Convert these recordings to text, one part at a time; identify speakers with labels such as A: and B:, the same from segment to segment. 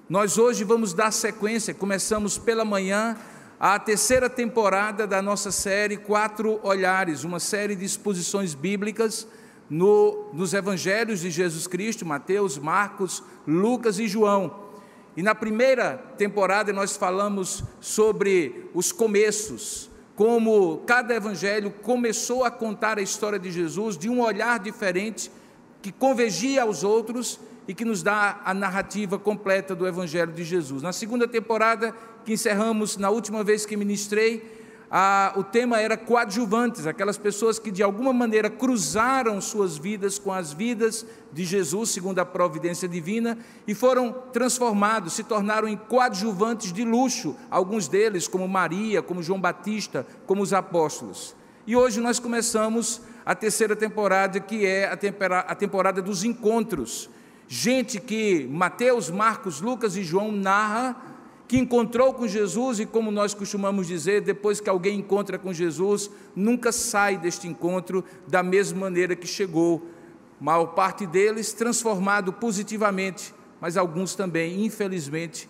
A: Nós hoje vamos dar sequência, começamos pela manhã, a terceira temporada da nossa série Quatro Olhares, uma série de exposições bíblicas nos Evangelhos de Jesus Cristo, Mateus, Marcos, Lucas e João. E na primeira temporada nós falamos sobre os começos, como cada evangelho começou a contar a história de Jesus de um olhar diferente, que convergia aos outros e que nos dá a narrativa completa do Evangelho de Jesus. Na segunda temporada, que encerramos na última vez que ministrei, o tema era coadjuvantes, aquelas pessoas que de alguma maneira cruzaram suas vidas com as vidas de Jesus, segundo a providência divina, e foram transformados, se tornaram em coadjuvantes de luxo, alguns deles, como Maria, como João Batista, como os apóstolos. E hoje nós começamos a terceira temporada, que é a temporada dos encontros. Gente que Mateus, Marcos, Lucas e João narra, que encontrou com Jesus e, como nós costumamos dizer, depois que alguém encontra com Jesus, nunca sai deste encontro da mesma maneira que chegou. A maior parte deles transformado positivamente, mas alguns também, infelizmente,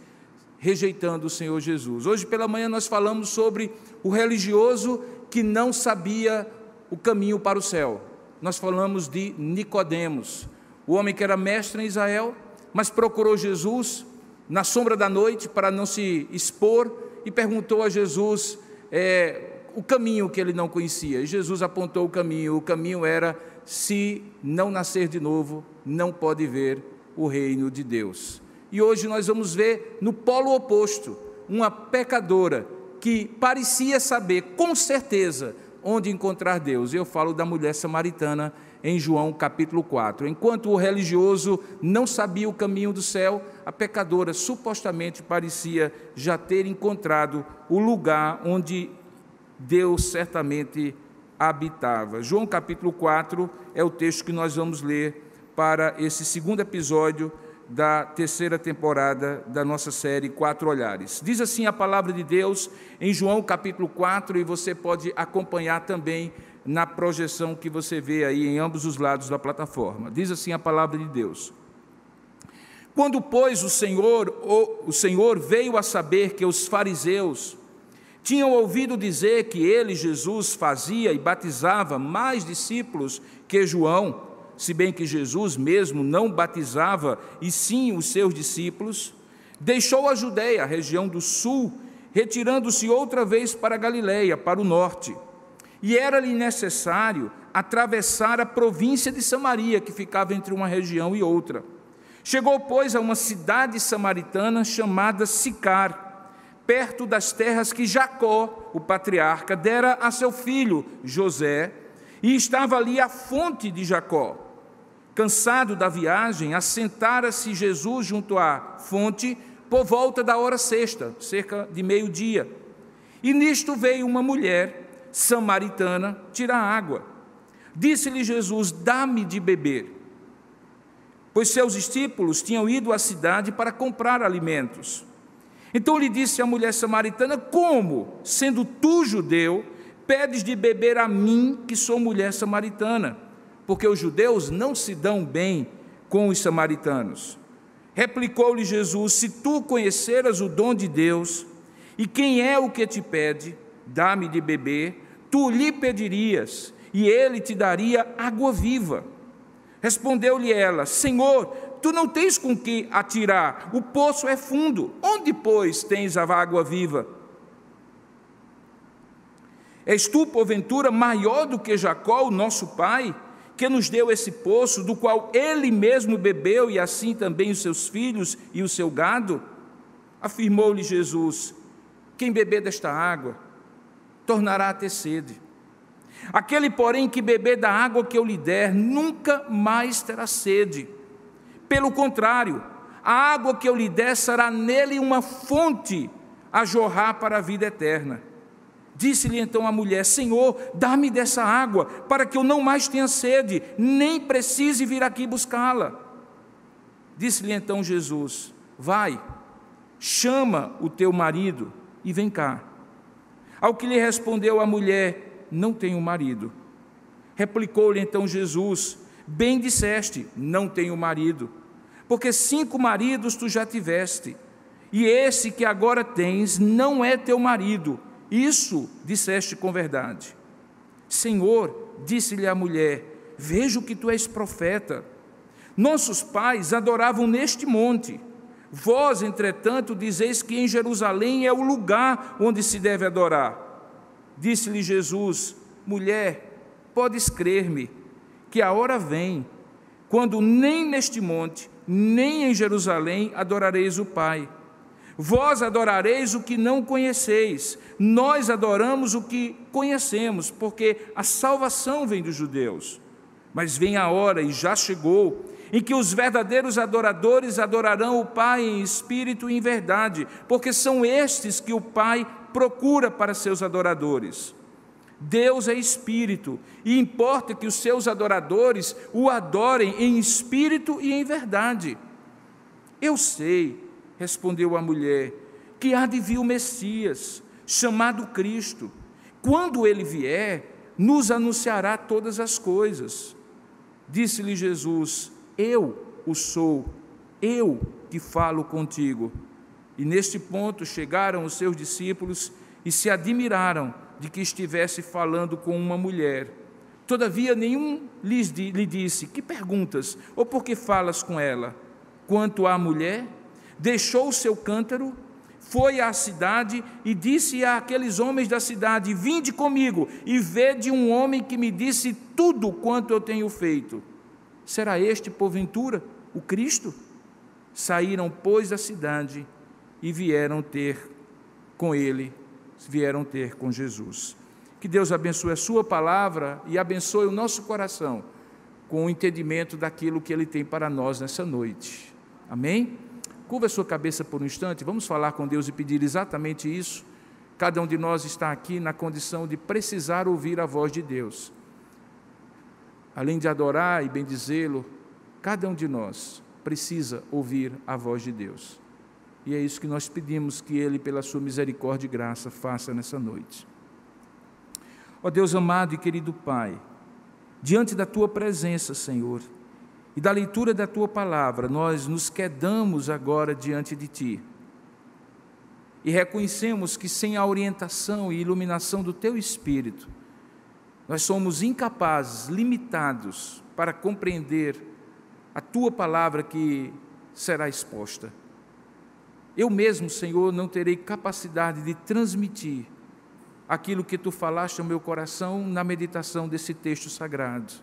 A: rejeitando o Senhor Jesus. Hoje pela manhã nós falamos sobre o religioso que não sabia o caminho para o céu. Nós falamos de Nicodemos, o homem que era mestre em Israel, mas procurou Jesus na sombra da noite para não se expor e perguntou a Jesus o caminho que ele não conhecia. E Jesus apontou o caminho era: se não nascer de novo, não pode ver o reino de Deus. E hoje nós vamos ver no polo oposto, uma pecadora que parecia saber com certeza onde encontrar Deus. Eu falo da mulher samaritana em João capítulo 4. Enquanto o religioso não sabia o caminho do céu, a pecadora supostamente parecia já ter encontrado o lugar onde Deus certamente habitava. João capítulo 4 é o texto que nós vamos ler para esse segundo episódio da terceira temporada da nossa série Quatro Olhares. Diz assim a palavra de Deus em João capítulo 4, e você pode acompanhar também na projeção que você vê aí em ambos os lados da plataforma. Diz assim a palavra de Deus: quando, pois, o Senhor veio a saber que os fariseus tinham ouvido dizer que ele, Jesus, fazia e batizava mais discípulos que João, se bem que Jesus mesmo não batizava, e sim os seus discípulos, deixou a Judeia, a região do sul, retirando-se outra vez para a Galileia, para o norte. E era-lhe necessário atravessar a província de Samaria, que ficava entre uma região e outra. Chegou, pois, a uma cidade samaritana chamada Sicar, perto das terras que Jacó, o patriarca, dera a seu filho José, e estava ali a fonte de Jacó. Cansado da viagem, assentara-se Jesus junto à fonte por volta da hora sexta, cerca de meio-dia. E nisto veio uma mulher samaritana tirar água. Disse-lhe Jesus: dá-me de beber. Pois seus discípulos tinham ido à cidade para comprar alimentos. Então lhe disse a mulher samaritana: como, sendo tu judeu, pedes de beber a mim, que sou mulher samaritana? Porque os judeus não se dão bem com os samaritanos. Replicou-lhe Jesus: se tu conheceras o dom de Deus, e quem é o que te pede, dá-me de beber, tu lhe pedirias, e ele te daria água viva. Respondeu-lhe ela: Senhor, tu não tens com que atirar, o poço é fundo, onde, pois, tens a água viva? És tu, porventura, maior do que Jacó, o nosso pai, que nos deu esse poço, do qual ele mesmo bebeu, e assim também os seus filhos e o seu gado? Afirmou-lhe Jesus: quem beber desta água, tornará a ter sede. Aquele, porém, que beber da água que eu lhe der, nunca mais terá sede. Pelo contrário, a água que eu lhe der será nele uma fonte a jorrar para a vida eterna. Disse-lhe então a mulher: Senhor, dá-me dessa água, para que eu não mais tenha sede, nem precise vir aqui buscá-la. Disse-lhe então Jesus: vai, chama o teu marido e vem cá. Ao que lhe respondeu a mulher: não tenho marido. Replicou-lhe então Jesus: bem disseste, não tenho marido, Porque 5 maridos tu já tiveste, e esse que agora tens não é teu marido. Isso disseste com verdade. Senhor, disse-lhe a mulher, vejo que tu és profeta. Nossos pais adoravam neste monte. Vós, entretanto, dizeis que em Jerusalém é o lugar onde se deve adorar. Disse-lhe Jesus, mulher, podes crer-me, que a hora vem, quando nem neste monte, nem em Jerusalém adorareis o Pai. Vós adorareis o que não conheceis, nós adoramos o que conhecemos, porque a salvação vem dos judeus. Mas vem a hora, e já chegou, em que os verdadeiros adoradores adorarão o Pai em espírito e em verdade, porque são estes que o Pai procura para seus adoradores. Deus é espírito, e importa que os seus adoradores o adorem em espírito e em verdade. Eu sei, respondeu a mulher, que há de vir o Messias, chamado Cristo. Quando ele vier, nos anunciará todas as coisas. Disse-lhe Jesus, eu o sou, eu que falo contigo. E neste ponto chegaram os seus discípulos e se admiraram de que estivesse falando com uma mulher. Todavia nenhum lhe disse, que perguntas, ou por que falas com ela? Quanto à mulher, deixou o seu cântaro, foi à cidade e disse àqueles homens da cidade, vinde comigo e vede um homem que me disse tudo quanto eu tenho feito. Será este, porventura, o Cristo? Saíram, pois, da cidade e vieram ter com Jesus. Que Deus abençoe a sua palavra e abençoe o nosso coração com o entendimento daquilo que Ele tem para nós nessa noite. Amém? Curva a sua cabeça por um instante, vamos falar com Deus e pedir exatamente isso. Cada um de nós está aqui na condição de precisar ouvir a voz de Deus. Além de adorar e bendizê-lo, cada um de nós precisa ouvir a voz de Deus. E é isso que nós pedimos que Ele, pela sua misericórdia e graça, faça nessa noite. Ó Deus amado e querido Pai, diante da Tua presença, Senhor, e da leitura da Tua palavra, nós nos quedamos agora diante de Ti. E reconhecemos que sem a orientação e iluminação do Teu Espírito, nós somos incapazes, limitados, para compreender a Tua palavra que será exposta. Eu mesmo, Senhor, não terei capacidade de transmitir aquilo que Tu falaste ao meu coração na meditação desse texto sagrado.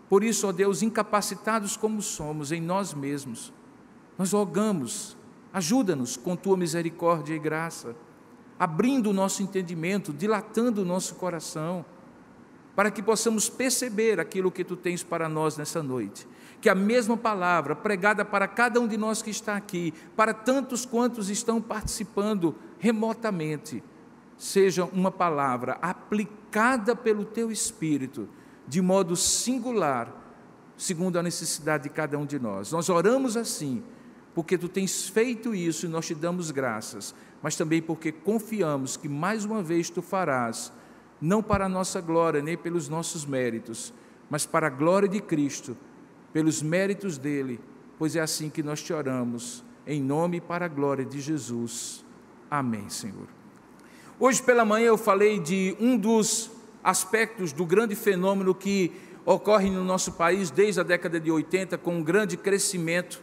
A: Por isso, ó Deus, incapacitados como somos em nós mesmos, nós rogamos, ajuda-nos com Tua misericórdia e graça, abrindo o nosso entendimento, dilatando o nosso coração, para que possamos perceber aquilo que Tu tens para nós nessa noite. Que a mesma palavra pregada para cada um de nós que está aqui, para tantos quantos estão participando remotamente, seja uma palavra aplicada pelo Teu Espírito, de modo singular, segundo a necessidade de cada um de nós. Nós oramos assim, porque Tu tens feito isso e nós Te damos graças, mas também porque confiamos que mais uma vez Tu farás, não para a nossa glória, nem pelos nossos méritos, mas para a glória de Cristo, pelos méritos dEle, pois é assim que nós Te oramos, em nome e para a glória de Jesus. Amém, Senhor. Hoje pela manhã eu falei de um dos aspectos do grande fenômeno que ocorre no nosso país desde a década de 80, com um grande crescimento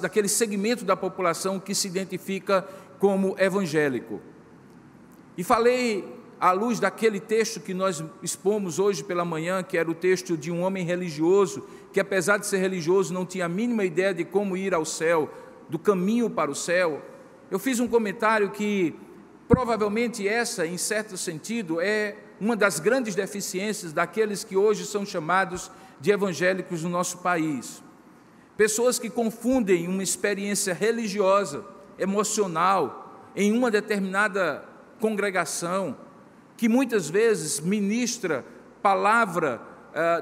A: daquele segmento da população que se identifica como evangélico. E falei à luz daquele texto que nós expomos hoje pela manhã, que era o texto de um homem religioso, que apesar de ser religioso não tinha a mínima ideia de como ir ao céu, do caminho para o céu. Eu fiz um comentário que provavelmente essa, em certo sentido, é uma das grandes deficiências daqueles que hoje são chamados de evangélicos no nosso país. Pessoas que confundem uma experiência religiosa, emocional, em uma determinada congregação, que muitas vezes ministra palavra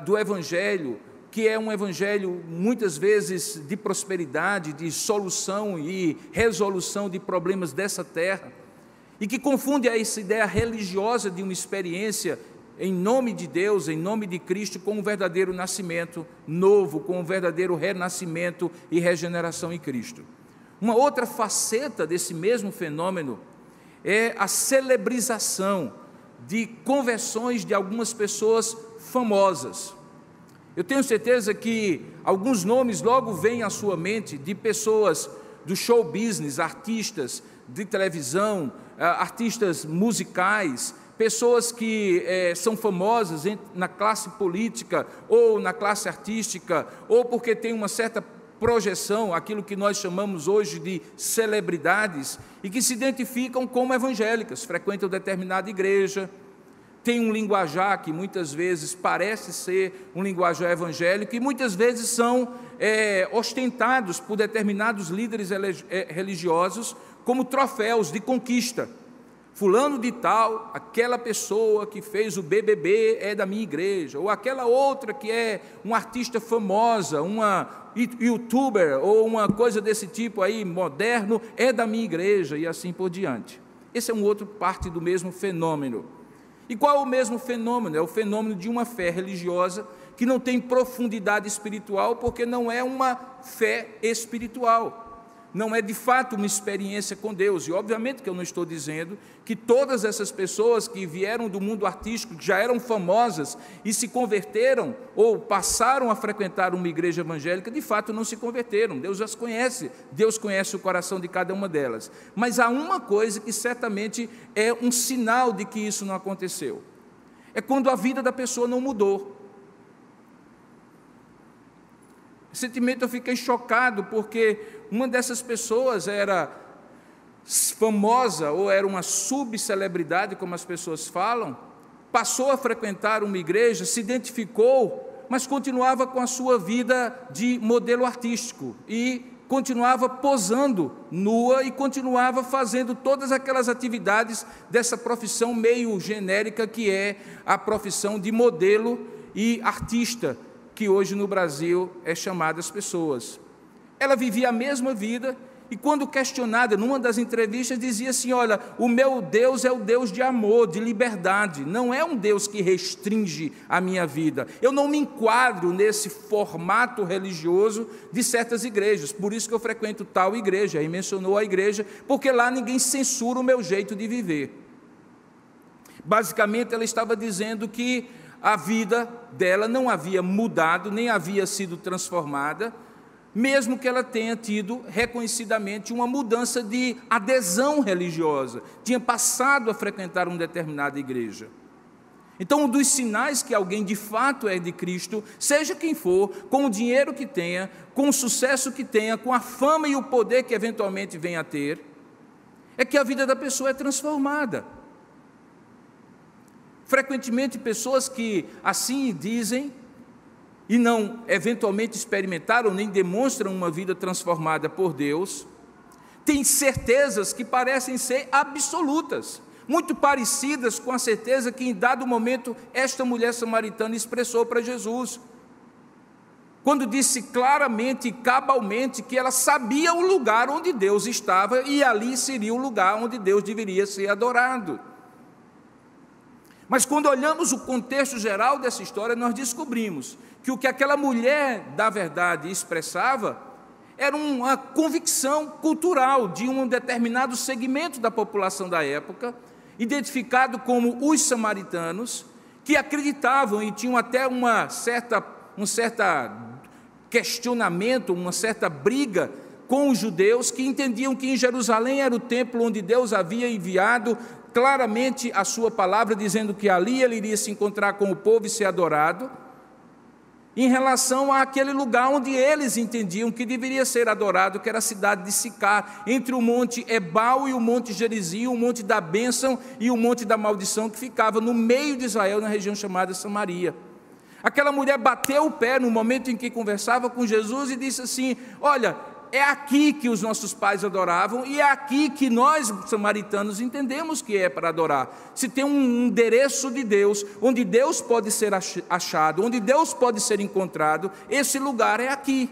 A: do Evangelho, que é um Evangelho muitas vezes de prosperidade, de solução e resolução de problemas dessa terra, e que confunde essa ideia religiosa de uma experiência em nome de Deus, em nome de Cristo, com um verdadeiro nascimento novo, com um verdadeiro renascimento e regeneração em Cristo. Uma outra faceta desse mesmo fenômeno é a celebrização de conversões de algumas pessoas famosas. Eu tenho certeza que alguns nomes logo vêm à sua mente de pessoas do show business, artistas de televisão, artistas musicais, pessoas que são famosas na classe política ou na classe artística, ou porque têm uma certa projeção, aquilo que nós chamamos hoje de celebridades, e que se identificam como evangélicas, frequentam determinada igreja, tem um linguajar que muitas vezes parece ser um linguajar evangélico, e muitas vezes são ostentados por determinados líderes religiosos como troféus de conquista. Fulano de tal, aquela pessoa que fez o BBB é da minha igreja, ou aquela outra que é uma artista famosa, uma youtuber, ou uma coisa desse tipo aí, moderno, é da minha igreja, e assim por diante. Esse é um outro parte do mesmo fenômeno. E qual é o mesmo fenômeno? É o fenômeno de uma fé religiosa que não tem profundidade espiritual, porque não é uma fé espiritual. Não é de fato uma experiência com Deus. E obviamente que eu não estou dizendo que todas essas pessoas que vieram do mundo artístico, que já eram famosas e se converteram ou passaram a frequentar uma igreja evangélica, de fato não se converteram. Deus as conhece, Deus conhece o coração de cada uma delas. Mas há uma coisa que certamente é um sinal de que isso não aconteceu. É quando a vida da pessoa não mudou. Recentemente eu fiquei chocado porque uma dessas pessoas era famosa ou era uma subcelebridade, como as pessoas falam, passou a frequentar uma igreja, se identificou, mas continuava com a sua vida de modelo artístico e continuava posando nua e continuava fazendo todas aquelas atividades dessa profissão meio genérica que é a profissão de modelo e artista, que hoje no Brasil é chamada as pessoas. Ela vivia a mesma vida e quando questionada, numa das entrevistas, dizia assim, olha, o meu Deus é o Deus de amor, de liberdade, não é um Deus que restringe a minha vida. Eu não me enquadro nesse formato religioso de certas igrejas, por isso que eu frequento tal igreja, aí mencionou a igreja, porque lá ninguém censura o meu jeito de viver. Basicamente, ela estava dizendo que a vida dela não havia mudado, nem havia sido transformada, mesmo que ela tenha tido reconhecidamente uma mudança de adesão religiosa, tinha passado a frequentar uma determinada igreja. Então, um dos sinais que alguém de fato é de Cristo, seja quem for, com o dinheiro que tenha, com o sucesso que tenha, com a fama e o poder que eventualmente venha a ter, é que a vida da pessoa é transformada. Frequentemente, pessoas que assim dizem e não eventualmente experimentaram nem demonstram uma vida transformada por Deus, têm certezas que parecem ser absolutas, muito parecidas com a certeza que em dado momento esta mulher samaritana expressou para Jesus, quando disse claramente e cabalmente que ela sabia o lugar onde Deus estava e ali seria o lugar onde Deus deveria ser adorado. Mas quando olhamos o contexto geral dessa história, nós descobrimos que o que aquela mulher, da verdade, expressava era uma convicção cultural de um determinado segmento da população da época, identificado como os samaritanos, que acreditavam e tinham até um certo questionamento, uma certa briga com os judeus, que entendiam que em Jerusalém era o templo onde Deus havia enviado claramente a sua palavra, dizendo que ali ele iria se encontrar com o povo e ser adorado, em relação àquele lugar onde eles entendiam que deveria ser adorado, que era a cidade de Sicar, entre o monte Ebal e o monte Gerizim, o monte da bênção e o monte da maldição, que ficava no meio de Israel, na região chamada Samaria. Aquela mulher bateu o pé no momento em que conversava com Jesus e disse assim, olha, é aqui que os nossos pais adoravam e é aqui que nós, samaritanos, entendemos que é para adorar. Se tem um endereço de Deus, onde Deus pode ser achado, onde Deus pode ser encontrado, esse lugar é aqui.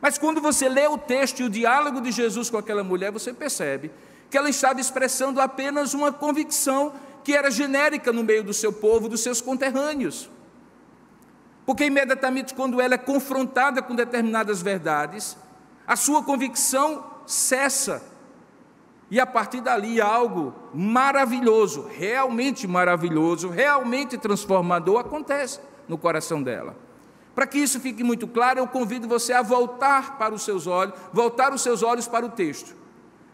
A: Mas quando você lê o texto e o diálogo de Jesus com aquela mulher, você percebe que ela estava expressando apenas uma convicção que era genérica no meio do seu povo, dos seus conterrâneos. Porque imediatamente quando ela é confrontada com determinadas verdades, a sua convicção cessa. E a partir dali algo maravilhoso, realmente transformador acontece no coração dela. Para que isso fique muito claro, eu convido você a voltar os seus olhos para o texto,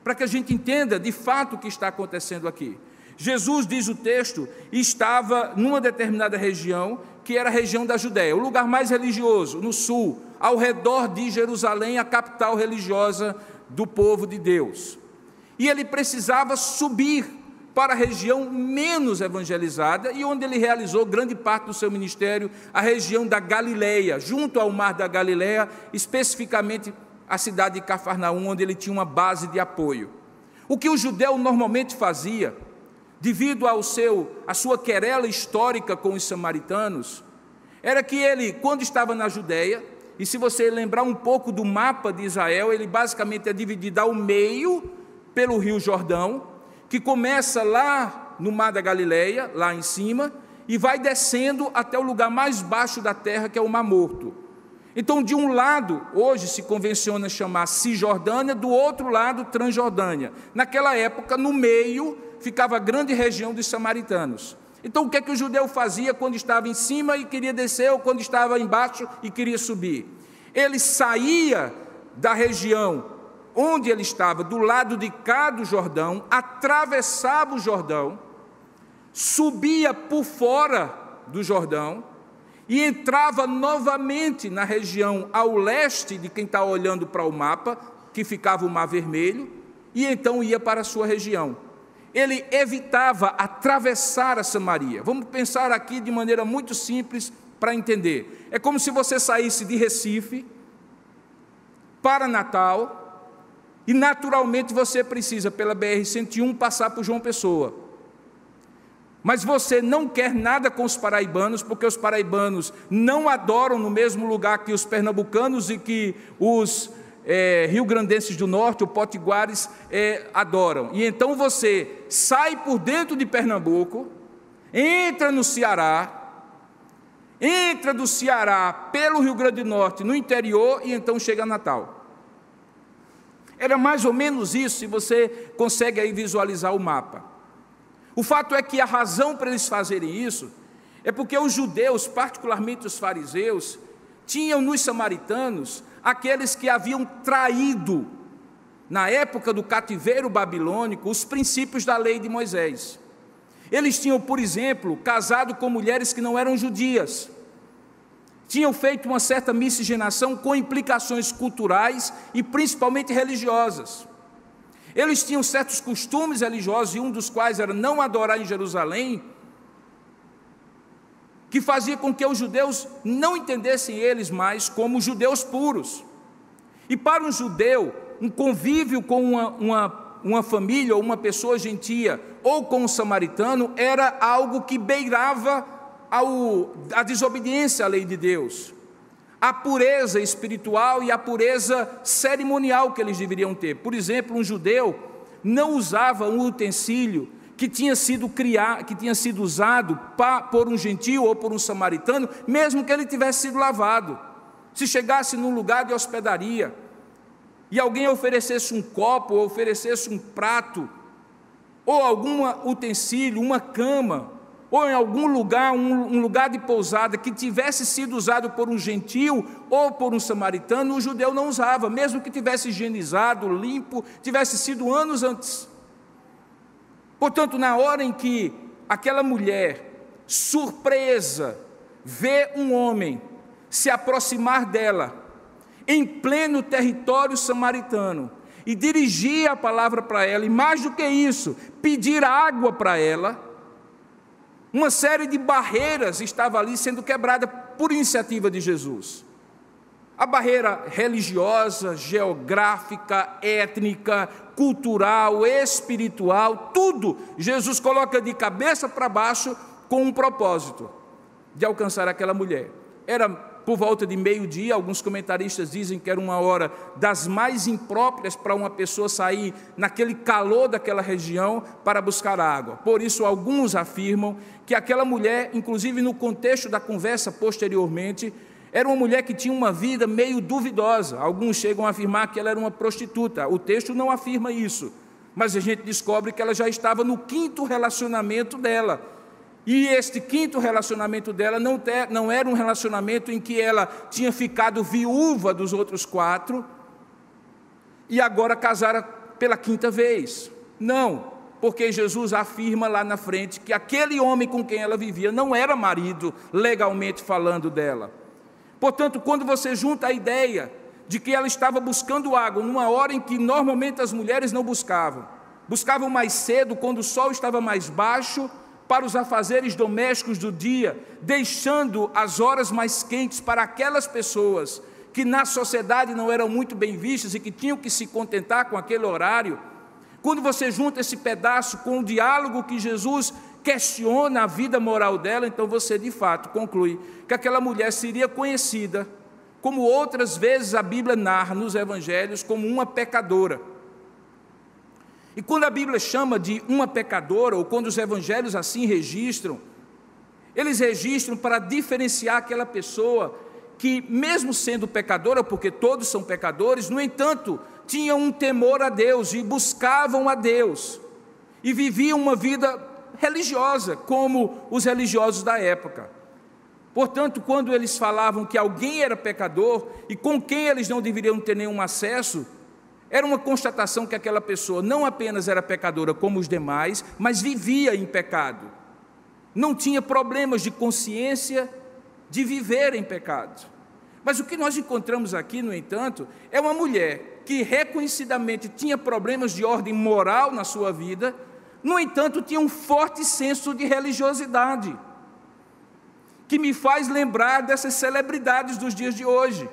A: para que a gente entenda de fato o que está acontecendo aqui. Jesus, diz o texto, estava numa determinada região, que era a região da Judéia, o lugar mais religioso, no sul, ao redor de Jerusalém, a capital religiosa do povo de Deus. E ele precisava subir para a região menos evangelizada e onde ele realizou grande parte do seu ministério, a região da Galileia, junto ao mar da Galileia, especificamente a cidade de Cafarnaum, onde ele tinha uma base de apoio. O que o judeu normalmente fazia, devido à sua querela histórica com os samaritanos, era que ele, quando estava na Judéia, e se você lembrar um pouco do mapa de Israel, ele basicamente é dividido ao meio pelo rio Jordão, que começa lá no mar da Galileia, lá em cima, e vai descendo até o lugar mais baixo da terra, que é o Mar Morto. Então, de um lado, hoje se convenciona chamar Cisjordânia, do outro lado, Transjordânia. Naquela época, no meio, ficava a grande região dos samaritanos. Então, o que é que o judeu fazia quando estava em cima e queria descer, ou quando estava embaixo e queria subir? Ele saía da região onde ele estava, do lado de cá do Jordão, atravessava o Jordão, subia por fora do Jordão e entrava novamente na região ao leste de quem está olhando para o mapa, que ficava o Mar Vermelho, e então ia para a sua região. Ele evitava atravessar a Samaria. Vamos pensar aqui de maneira muito simples para entender. É como se você saísse de Recife para Natal, e naturalmente você precisa, pela BR-101, passar por João Pessoa. Mas você não quer nada com os paraibanos, porque os paraibanos não adoram no mesmo lugar que os pernambucanos e que os rio-grandenses do norte, os potiguares, adoram. E então você sai por dentro de Pernambuco, entra no Ceará, entra do Ceará pelo Rio Grande do Norte, no interior, e então chega a Natal. Era mais ou menos isso, se você consegue aí visualizar o mapa. O fato é que a razão para eles fazerem isso é porque os judeus, particularmente os fariseus, tinham nos samaritanos aqueles que haviam traído, na época do cativeiro babilônico, os princípios da lei de Moisés. Eles tinham, por exemplo, casado com mulheres que não eram judias. Tinham feito uma certa miscigenação com implicações culturais e principalmente religiosas. Eles tinham certos costumes religiosos, e um dos quais era não adorar em Jerusalém, que fazia com que os judeus não entendessem eles mais como judeus puros. E para um judeu, um convívio com uma família ou uma pessoa gentia, ou com um samaritano, era algo que beirava a desobediência à lei de Deus, a pureza espiritual e a pureza cerimonial que eles deveriam ter. Por exemplo, um judeu não usava um utensílio que tinha sido usado por um gentio ou por um samaritano, mesmo que ele tivesse sido lavado. Se chegasse num lugar de hospedaria e alguém oferecesse um copo, ou oferecesse um prato, ou algum utensílio, uma cama, ou em algum lugar, um lugar de pousada que tivesse sido usado por um gentio ou por um samaritano, o judeu não usava, mesmo que tivesse higienizado, limpo, tivesse sido anos antes. Portanto, na hora em que aquela mulher, surpresa, vê um homem se aproximar dela, em pleno território samaritano, e dirigir a palavra para ela, e mais do que isso, pedir água para ela, uma série de barreiras estava ali sendo quebrada por iniciativa de Jesus. A barreira religiosa, geográfica, étnica, cultural, espiritual, tudo Jesus coloca de cabeça para baixo com um propósito, de alcançar aquela mulher. Era por volta de meio-dia. Alguns comentaristas dizem que era uma hora das mais impróprias para uma pessoa sair naquele calor daquela região para buscar água. Por isso, alguns afirmam que aquela mulher, inclusive no contexto da conversa posteriormente, era uma mulher que tinha uma vida meio duvidosa. Alguns chegam a afirmar que ela era uma prostituta. O texto não afirma isso, mas a gente descobre que ela já estava no 5º relacionamento dela. E este 5º relacionamento dela não era um relacionamento em que ela tinha ficado viúva dos outros 4 e agora casara pela 5ª vez. Não, porque Jesus afirma lá na frente que aquele homem com quem ela vivia não era marido, legalmente falando dela. Portanto, quando você junta a ideia de que ela estava buscando água numa hora em que normalmente as mulheres não buscavam mais cedo, quando o sol estava mais baixo, para os afazeres domésticos do dia, deixando as horas mais quentes para aquelas pessoas que na sociedade não eram muito bem vistas e que tinham que se contentar com aquele horário. Quando você junta esse pedaço com o diálogo que Jesus questiona a vida moral dela, então você de fato conclui que aquela mulher seria conhecida, como outras vezes a Bíblia narra nos evangelhos, como uma pecadora. E quando a Bíblia chama de uma pecadora, ou quando os evangelhos assim registram, eles registram para diferenciar aquela pessoa que, mesmo sendo pecadora, porque todos são pecadores, no entanto, tinham um temor a Deus e buscavam a Deus, e viviam uma vida religiosa, como os religiosos da época. Portanto, quando eles falavam que alguém era pecador, e com quem eles não deveriam ter nenhum acesso, era uma constatação que aquela pessoa não apenas era pecadora como os demais, mas vivia em pecado. Não tinha problemas de consciência de viver em pecado. Mas o que nós encontramos aqui, no entanto, é uma mulher que reconhecidamente tinha problemas de ordem moral na sua vida, no entanto, tinha um forte senso de religiosidade, que me faz lembrar dessas celebridades dos dias de hoje,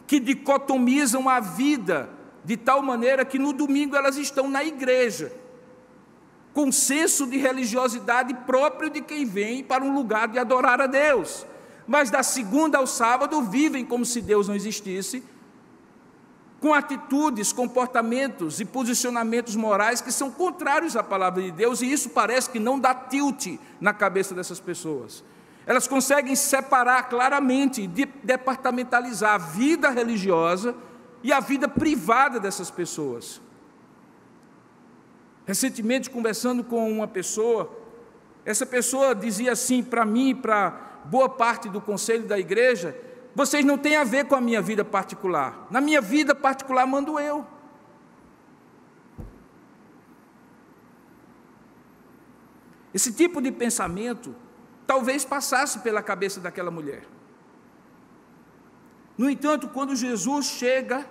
A: que dicotomizam a vida de tal maneira que no domingo elas estão na igreja, com senso de religiosidade próprio de quem vem para um lugar de adorar a Deus, mas da segunda ao sábado vivem como se Deus não existisse, com atitudes, comportamentos e posicionamentos morais que são contrários à palavra de Deus, e isso parece que não dá tilt na cabeça dessas pessoas. Elas conseguem separar claramente, departamentalizar a vida religiosa e a vida privada dessas pessoas. Recentemente, conversando com uma pessoa, essa pessoa dizia assim para mim, para boa parte do conselho da igreja: vocês não têm a ver com a minha vida particular, na minha vida particular mando eu. Esse tipo de pensamento talvez passasse pela cabeça daquela mulher. No entanto, quando Jesus chega,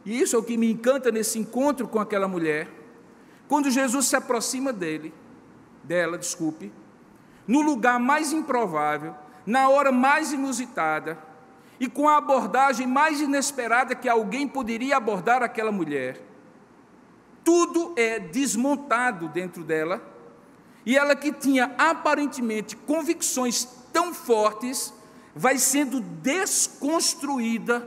A: e isso é o que me encanta nesse encontro com aquela mulher, quando Jesus se aproxima dela, no lugar mais improvável, na hora mais inusitada, e com a abordagem mais inesperada que alguém poderia abordar aquela mulher, tudo é desmontado dentro dela, e ela que tinha aparentemente convicções tão fortes, vai sendo desconstruída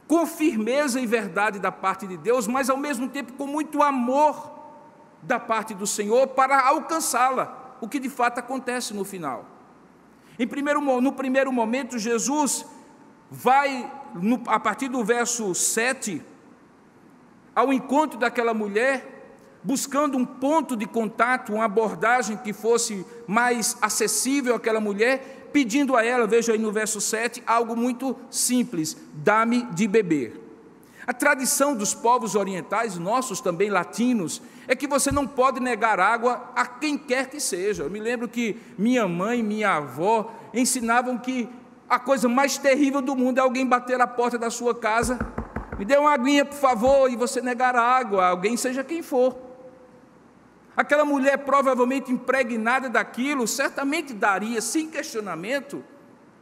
A: com firmeza e verdade da parte de Deus, mas ao mesmo tempo com muito amor da parte do Senhor para alcançá-la, o que de fato acontece no final. No primeiro momento, Jesus vai, a partir do verso 7, ao encontro daquela mulher, buscando um ponto de contato, uma abordagem que fosse mais acessível àquela mulher, pedindo a ela, veja aí no verso 7, algo muito simples: dá-me de beber. A tradição dos povos orientais, nossos também latinos, é que você não pode negar água a quem quer que seja. Eu me lembro que minha mãe e minha avó ensinavam que a coisa mais terrível do mundo é alguém bater a porta da sua casa: me dê uma aguinha, por favor, e você negar a água a alguém, seja quem for. Aquela mulher, provavelmente impregnada daquilo, certamente daria, sem questionamento,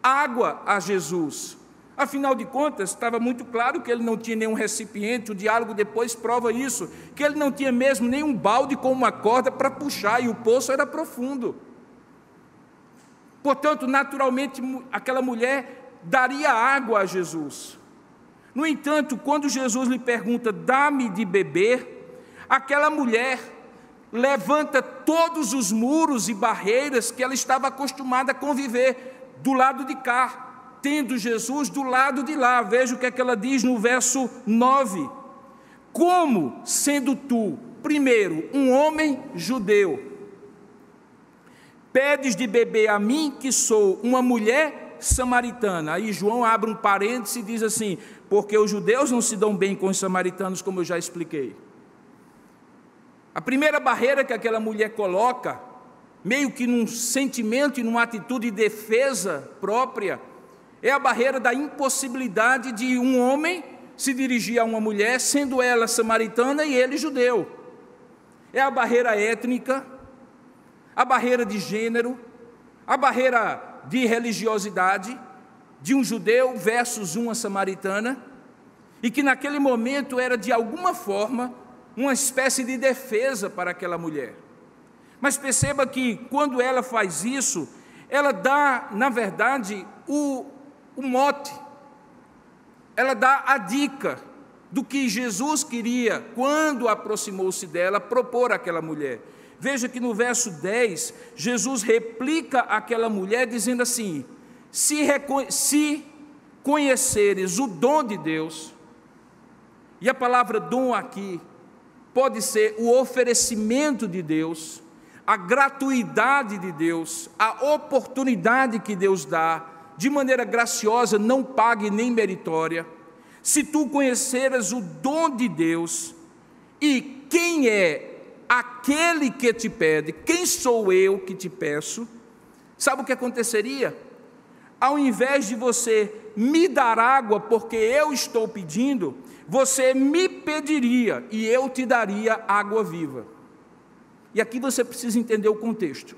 A: água a Jesus. Afinal de contas, estava muito claro que ele não tinha nenhum recipiente, o diálogo depois prova isso, que ele não tinha mesmo nenhum balde com uma corda para puxar, e o poço era profundo. Portanto, naturalmente, aquela mulher daria água a Jesus. No entanto, quando Jesus lhe pergunta, dá-me de beber, aquela mulher levanta todos os muros e barreiras que ela estava acostumada a conviver do lado de cá, tendo Jesus do lado de lá. Veja o que é que ela diz no verso 9. Como, sendo tu, primeiro, um homem judeu, pedes de beber a mim, que sou uma mulher samaritana? Aí João abre um parêntese e diz assim, porque os judeus não se dão bem com os samaritanos, como eu já expliquei. A primeira barreira que aquela mulher coloca, meio que num sentimento e numa atitude de defesa própria, é a barreira da impossibilidade de um homem se dirigir a uma mulher, sendo ela samaritana e ele judeu. É a barreira étnica, a barreira de gênero, a barreira de religiosidade, de um judeu versus uma samaritana, e que naquele momento era de alguma forma uma espécie de defesa para aquela mulher. Mas perceba que quando ela faz isso, ela dá, na verdade, o mote, ela dá a dica do que Jesus queria, quando aproximou-se dela, propor àquela mulher. Veja que no verso 10, Jesus replica àquela mulher dizendo assim, se conheceres o dom de Deus, e a palavra dom aqui pode ser o oferecimento de Deus, a gratuidade de Deus, a oportunidade que Deus dá, de maneira graciosa, não pague nem meritória. Se tu conheceras o dom de Deus, e quem é aquele que te pede, quem sou eu que te peço, sabe o que aconteceria? Ao invés de você me dar água porque eu estou pedindo, você me pediria e eu te daria água viva. E aqui você precisa entender o contexto.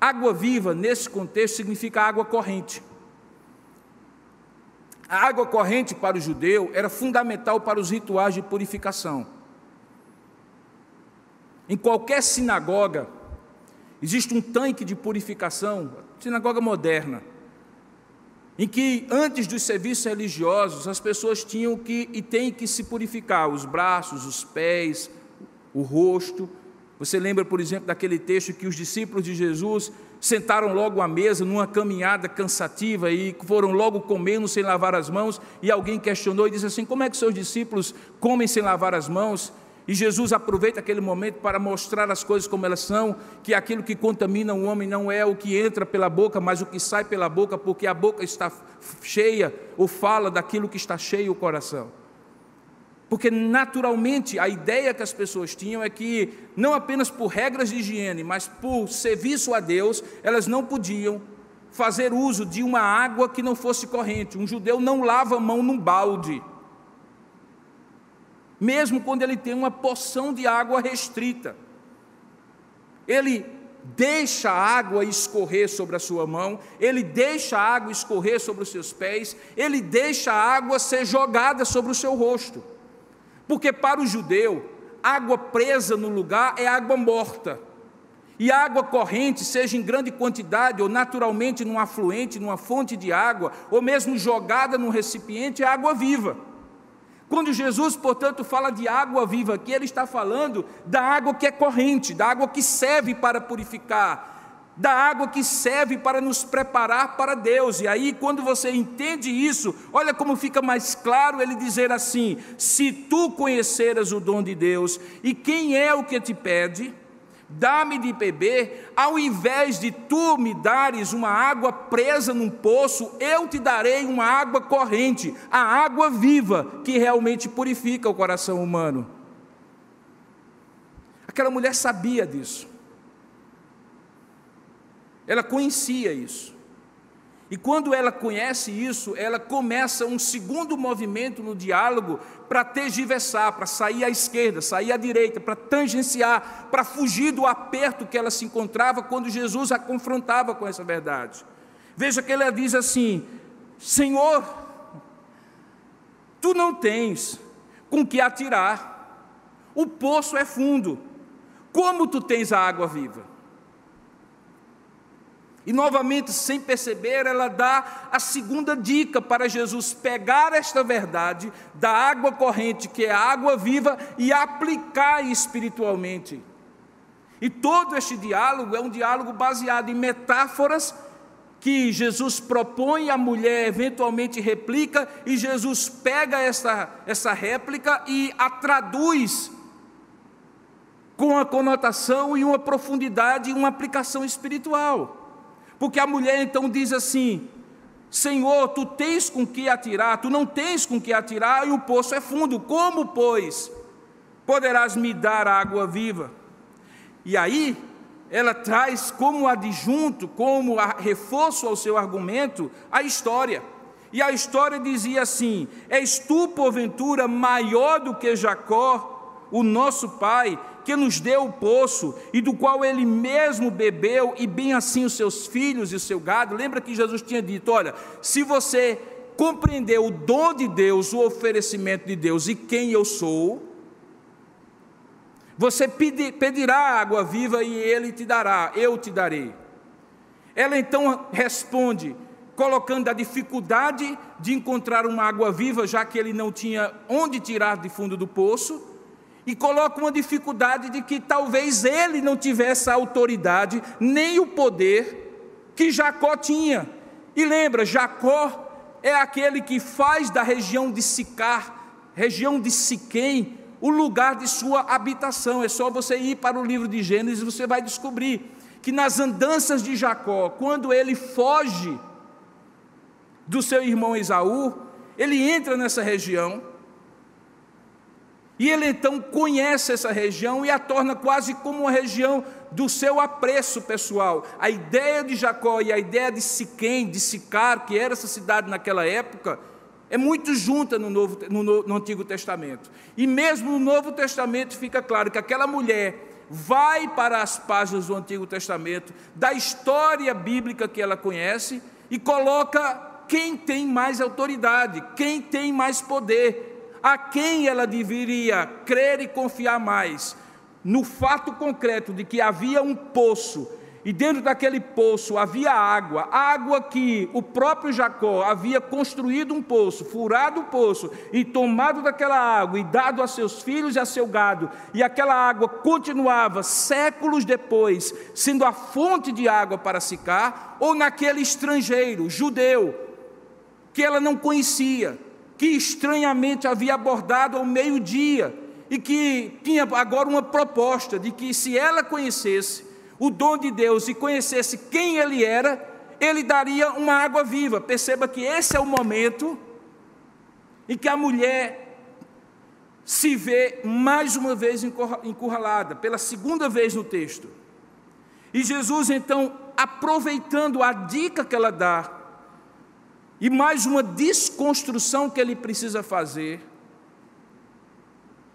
A: Água viva, nesse contexto, significa água corrente. A água corrente para o judeu era fundamental para os rituais de purificação. Em qualquer sinagoga, existe um tanque de purificação, sinagoga moderna, em que antes dos serviços religiosos, as pessoas tinham que e têm que se purificar, os braços, os pés, o rosto. Você lembra, por exemplo, daquele texto que os discípulos de Jesus sentaram logo à mesa numa caminhada cansativa e foram logo comendo sem lavar as mãos, e alguém questionou e disse assim, como é que seus discípulos comem sem lavar as mãos? E Jesus aproveita aquele momento para mostrar as coisas como elas são, que aquilo que contamina o homem não é o que entra pela boca, mas o que sai pela boca, porque a boca está cheia, ou fala daquilo que está cheio o coração. Porque naturalmente a ideia que as pessoas tinham é que, não apenas por regras de higiene, mas por serviço a Deus, elas não podiam fazer uso de uma água que não fosse corrente. Um judeu não lava a mão num balde, mesmo quando ele tem uma porção de água restrita. Ele deixa a água escorrer sobre a sua mão, ele deixa a água escorrer sobre os seus pés, ele deixa a água ser jogada sobre o seu rosto. Porque para o judeu, água presa no lugar é água morta. E a água corrente, seja em grande quantidade ou naturalmente num afluente, numa fonte de água, ou mesmo jogada num recipiente, é água viva. Quando Jesus, portanto, fala de água viva aqui, ele está falando da água que é corrente, da água que serve para purificar, da água que serve para nos preparar para Deus. E aí, quando você entende isso, olha como fica mais claro ele dizer assim, se tu conheceras o dom de Deus, e quem é o que te pede, dá-me de beber, ao invés de tu me dares uma água presa num poço, eu te darei uma água corrente, a água viva, que realmente purifica o coração humano. Aquela mulher sabia disso. Ela conhecia isso. E quando ela conhece isso, ela começa um segundo movimento no diálogo para tergiversar, para sair à esquerda, sair à direita, para tangenciar, para fugir do aperto que ela se encontrava quando Jesus a confrontava com essa verdade. Veja que ela diz assim, Senhor, tu não tens com que atirar, o poço é fundo, como tu tens a água viva? E novamente, sem perceber, ela dá a segunda dica para Jesus pegar esta verdade da água corrente, que é a água viva, e aplicar espiritualmente. E todo este diálogo é um diálogo baseado em metáforas que Jesus propõe, a mulher eventualmente replica, e Jesus pega essa réplica e a traduz com uma conotação e uma profundidade e uma aplicação espiritual. Porque a mulher então diz assim: Senhor, tu tens com que atirar, tu não tens com que atirar, e o poço é fundo, como, pois, poderás me dar água viva? E aí, ela traz como adjunto, como reforço ao seu argumento, a história. E a história dizia assim: és tu, porventura, maior do que Jacó, o nosso pai, que nos deu o poço, e do qual ele mesmo bebeu, e bem assim os seus filhos e o seu gado? Lembra que Jesus tinha dito: olha, se você compreender o dom de Deus, o oferecimento de Deus e quem eu sou, você pedirá água viva e ele te dará, eu te darei. Ela então responde, colocando a dificuldade de encontrar uma água viva, já que ele não tinha onde tirar de fundo do poço, e coloca uma dificuldade de que talvez ele não tivesse a autoridade, nem o poder que Jacó tinha. E lembra, Jacó é aquele que faz da região de Sicar, região de Siquém, o lugar de sua habitação. É só você ir para o livro de Gênesis, você vai descobrir que nas andanças de Jacó, quando ele foge do seu irmão Esaú, ele entra nessa região, e ele então conhece essa região e a torna quase como uma região do seu apreço pessoal. A ideia de Jacó e a ideia de Siquém, de Sicar, que era essa cidade naquela época, é muito junta no Antigo Testamento. E mesmo no Novo Testamento fica claro que aquela mulher vai para as páginas do Antigo Testamento, da história bíblica que ela conhece, e coloca quem tem mais autoridade, quem tem mais poder, a quem ela deveria crer e confiar mais, no fato concreto de que havia um poço, e dentro daquele poço havia água que o próprio Jacó havia construído um poço, furado o poço, e tomado daquela água, e dado a seus filhos e a seu gado, e aquela água continuava séculos depois, sendo a fonte de água para Sicar, ou naquele estrangeiro, judeu, que ela não conhecia, que estranhamente havia abordado ao meio-dia, e que tinha agora uma proposta de que, se ela conhecesse o dom de Deus e conhecesse quem ele era, ele daria uma água viva. Perceba que esse é o momento em que a mulher se vê mais uma vez encurralada, pela segunda vez no texto. E Jesus então, aproveitando a dica que ela dá, e mais uma desconstrução que ele precisa fazer,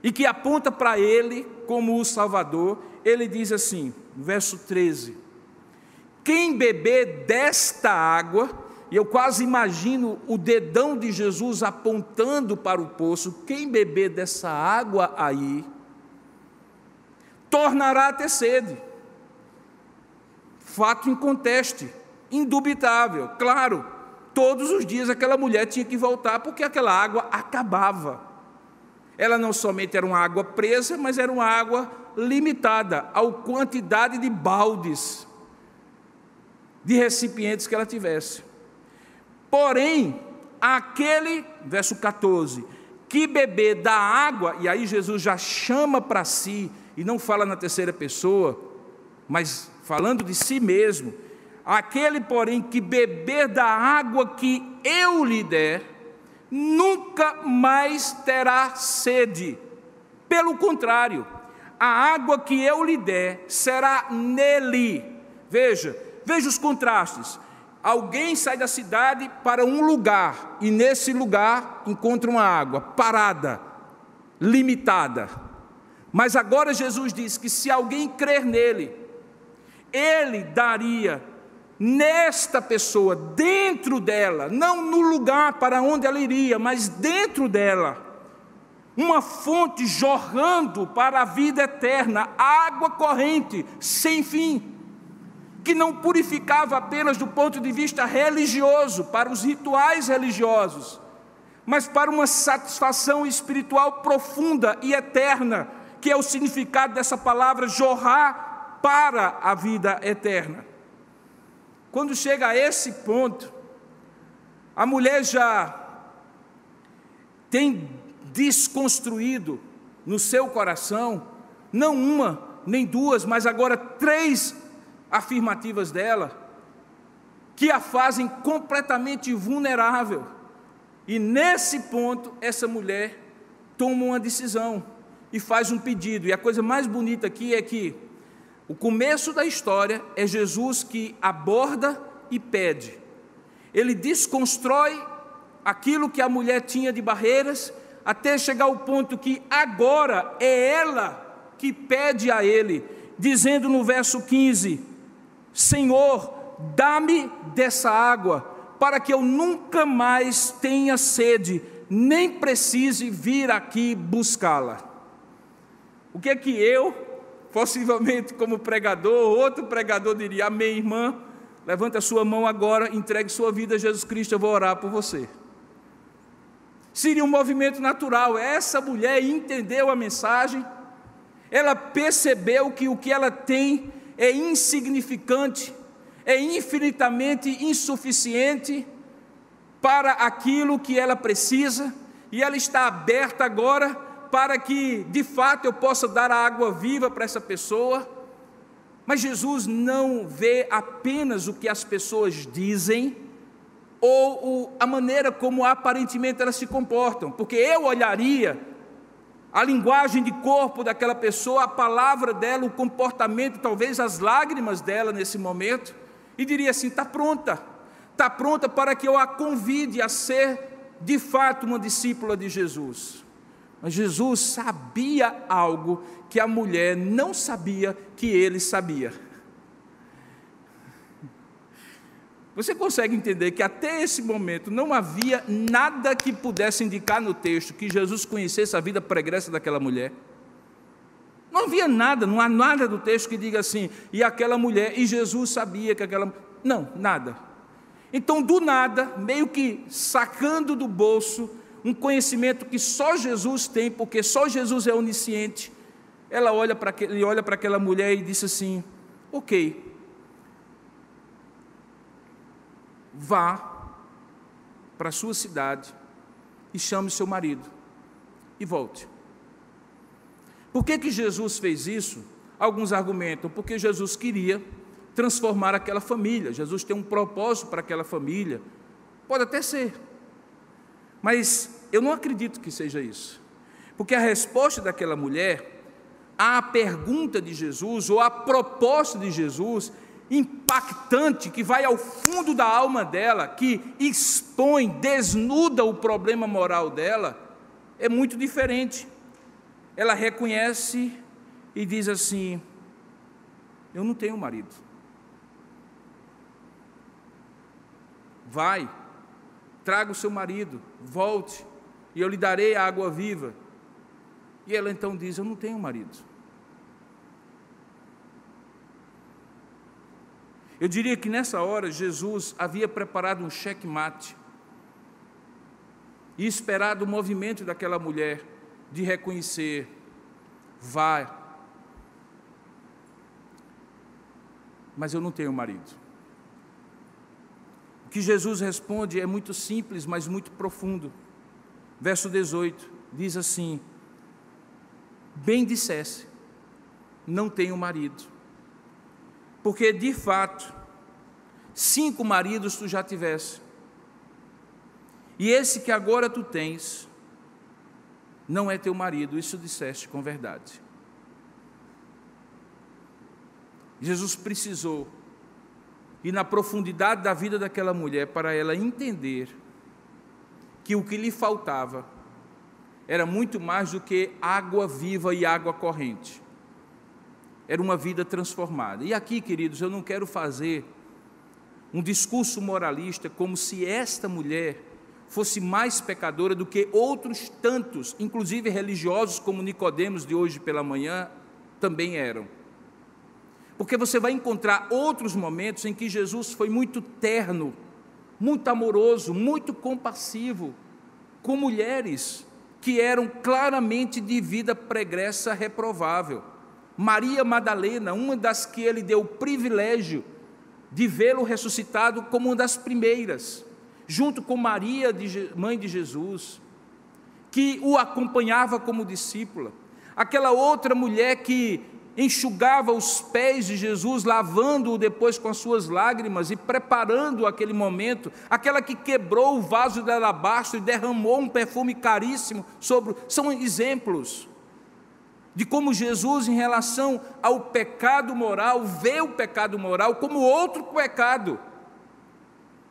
A: e que aponta para ele como o Salvador, ele diz assim, no verso 13: quem beber desta água, e eu quase imagino o dedão de Jesus apontando para o poço, quem beber dessa água aí, tornará a ter sede. Fato inconteste, indubitável, claro. Todos os dias aquela mulher tinha que voltar, porque aquela água acabava. Ela não somente era uma água presa, mas era uma água limitada à quantidade de baldes, de recipientes que ela tivesse. Porém, aquele, verso 14, que beber da água, e aí Jesus já chama para si, e não fala na terceira pessoa, mas falando de si mesmo, aquele, porém, que beber da água que eu lhe der, nunca mais terá sede. Pelo contrário, a água que eu lhe der será nele. Veja os contrastes. Alguém sai da cidade para um lugar, e nesse lugar encontra uma água parada, limitada. Mas agora Jesus diz que se alguém crer nele, ele daria nesta pessoa, dentro dela, não no lugar para onde ela iria, mas dentro dela, uma fonte jorrando para a vida eterna, água corrente, sem fim. que não purificava apenas do ponto de vista religioso, para os rituais religiosos, mas para uma satisfação espiritual profunda e eterna, que é o significado dessa palavra jorrar para a vida eterna. Quando chega a esse ponto, a mulher já tem desconstruído no seu coração, não uma, nem duas, mas agora 3 afirmativas dela, que a fazem completamente vulnerável. E nesse ponto, essa mulher toma uma decisão e faz um pedido. E a coisa mais bonita aqui é que o começo da história é Jesus que aborda e pede. Ele desconstrói aquilo que a mulher tinha de barreiras, até chegar ao ponto que agora é ela que pede a ele, dizendo no verso 15: Senhor, dá-me dessa água, para que eu nunca mais tenha sede, nem precise vir aqui buscá-la. O que é que eu, possivelmente como pregador, outro pregador diria: amém, irmã, levanta a sua mão agora, entregue sua vida a Jesus Cristo, eu vou orar por você. Seria um movimento natural. Essa mulher entendeu a mensagem, ela percebeu que o que ela tem é insignificante, é infinitamente insuficiente para aquilo que ela precisa, e ela está aberta agora para que, de fato, eu possa dar a água viva para essa pessoa. Mas Jesus não vê apenas o que as pessoas dizem, ou a maneira como aparentemente elas se comportam, porque eu olharia a linguagem de corpo daquela pessoa, a palavra dela, o comportamento, talvez as lágrimas dela nesse momento, e diria assim: está pronta para que eu a convide a ser de fato uma discípula de Jesus. Mas Jesus sabia algo que a mulher não sabia que ele sabia. Você consegue entender que até esse momento não havia nada que pudesse indicar no texto que Jesus conhecesse a vida pregressa daquela mulher? Não havia nada, não há nada do texto que diga assim: e aquela mulher, e Jesus sabia que aquela... Não, nada. Então, do nada, meio que sacando do bolso um conhecimento que só Jesus tem, porque só Jesus é onisciente, ele olha para aquela mulher e disse assim: ok, vá para a sua cidade e chame seu marido e volte. Por que Jesus fez isso? Alguns argumentam porque Jesus queria transformar aquela família. Jesus tem um propósito para aquela família. Pode até ser, mas eu não acredito que seja isso, porque a resposta daquela mulher à pergunta de Jesus, ou à proposta de Jesus, impactante, que vai ao fundo da alma dela, que expõe, desnuda o problema moral dela, é muito diferente. Ela reconhece e diz assim: eu não tenho marido. Vai, traga o seu marido, volte, e eu lhe darei a água viva. E ela então diz: eu não tenho marido. Eu diria que nessa hora Jesus havia preparado um checkmate e esperado o movimento daquela mulher de reconhecer: vai, mas eu não tenho marido. O que Jesus responde é muito simples, mas muito profundo. Verso 18 diz assim: bem dissesse, não tenho marido. Porque, de fato, 5 maridos tu já tivesse, e esse que agora tu tens, não é teu marido. Isso disseste com verdade. Jesus precisou ir na profundidade da vida daquela mulher para ela entender que o que lhe faltava era muito mais do que água viva e água corrente. Era uma vida transformada. E aqui, queridos, eu não quero fazer um discurso moralista como se esta mulher fosse mais pecadora do que outros tantos, inclusive religiosos como Nicodemos de hoje pela manhã, também eram. porque você vai encontrar outros momentos em que Jesus foi muito terno, muito amoroso, muito compassivo com mulheres que eram claramente de vida pregressa reprovável. Maria Madalena, uma das que ele deu o privilégio de vê-lo ressuscitado como uma das primeiras, junto com Maria, mãe de Jesus, que o acompanhava como discípula. Aquela outra mulher que enxugava os pés de Jesus, lavando-o depois com as suas lágrimas e preparando aquele momento, aquela que quebrou o vaso de alabastro e derramou um perfume caríssimo sobre... São exemplos de como Jesus, em relação ao pecado moral, vê o pecado moral como outro pecado.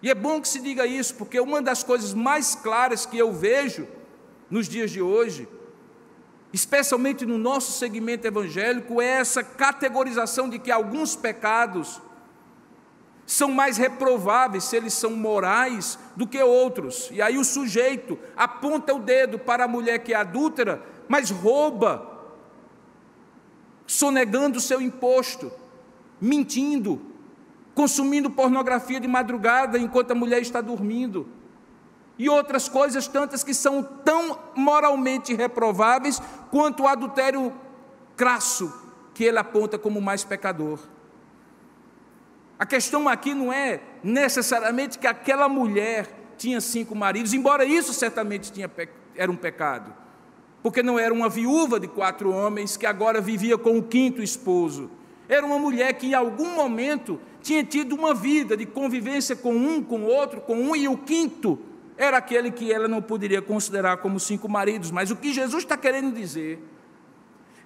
A: E é bom que se diga isso, porque uma das coisas mais claras que eu vejo nos dias de hoje, especialmente no nosso segmento evangélico, é essa categorização de que alguns pecados são mais reprováveis se eles são morais do que outros. E aí o sujeito aponta o dedo para a mulher que é adúltera, mas rouba, sonegando o seu imposto, mentindo, consumindo pornografia de madrugada enquanto a mulher está dormindo, e outras coisas tantas que são tão moralmente reprováveis quanto o adultério crasso, que ele aponta como mais pecador. A questão aqui não é necessariamente que aquela mulher tinha 5 maridos, embora isso certamente era um pecado, porque não era uma viúva de 4 homens que agora vivia com o 5º esposo. Era uma mulher que em algum momento tinha tido uma vida de convivência com um, com outro, com um, e o 5º era aquele que ela não poderia considerar como 5 maridos. Mas o que Jesus está querendo dizer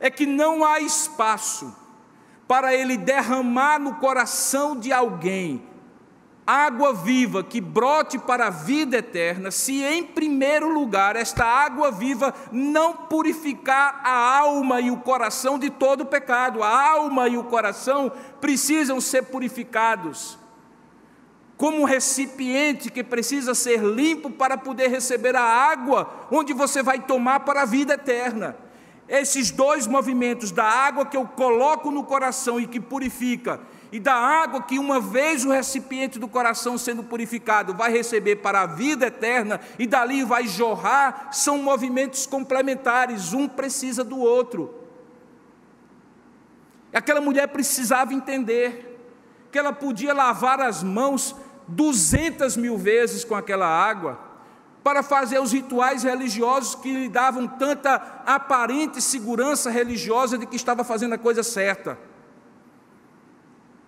A: é que não há espaço para ele derramar no coração de alguém água viva que brote para a vida eterna, se em primeiro lugar esta água viva não purificar a alma e o coração de todo o pecado. A alma e o coração precisam ser purificados, como um recipiente que precisa ser limpo para poder receber a água onde você vai tomar para a vida eterna. Esses 2 movimentos, da água que eu coloco no coração e que purifica, e da água que, uma vez o recipiente do coração sendo purificado, vai receber para a vida eterna e dali vai jorrar, são movimentos complementares, um precisa do outro. Aquela mulher precisava entender que ela podia lavar as mãos 200.000 vezes com aquela água, para fazer os rituais religiosos que lhe davam tanta aparente segurança religiosa de que estava fazendo a coisa certa.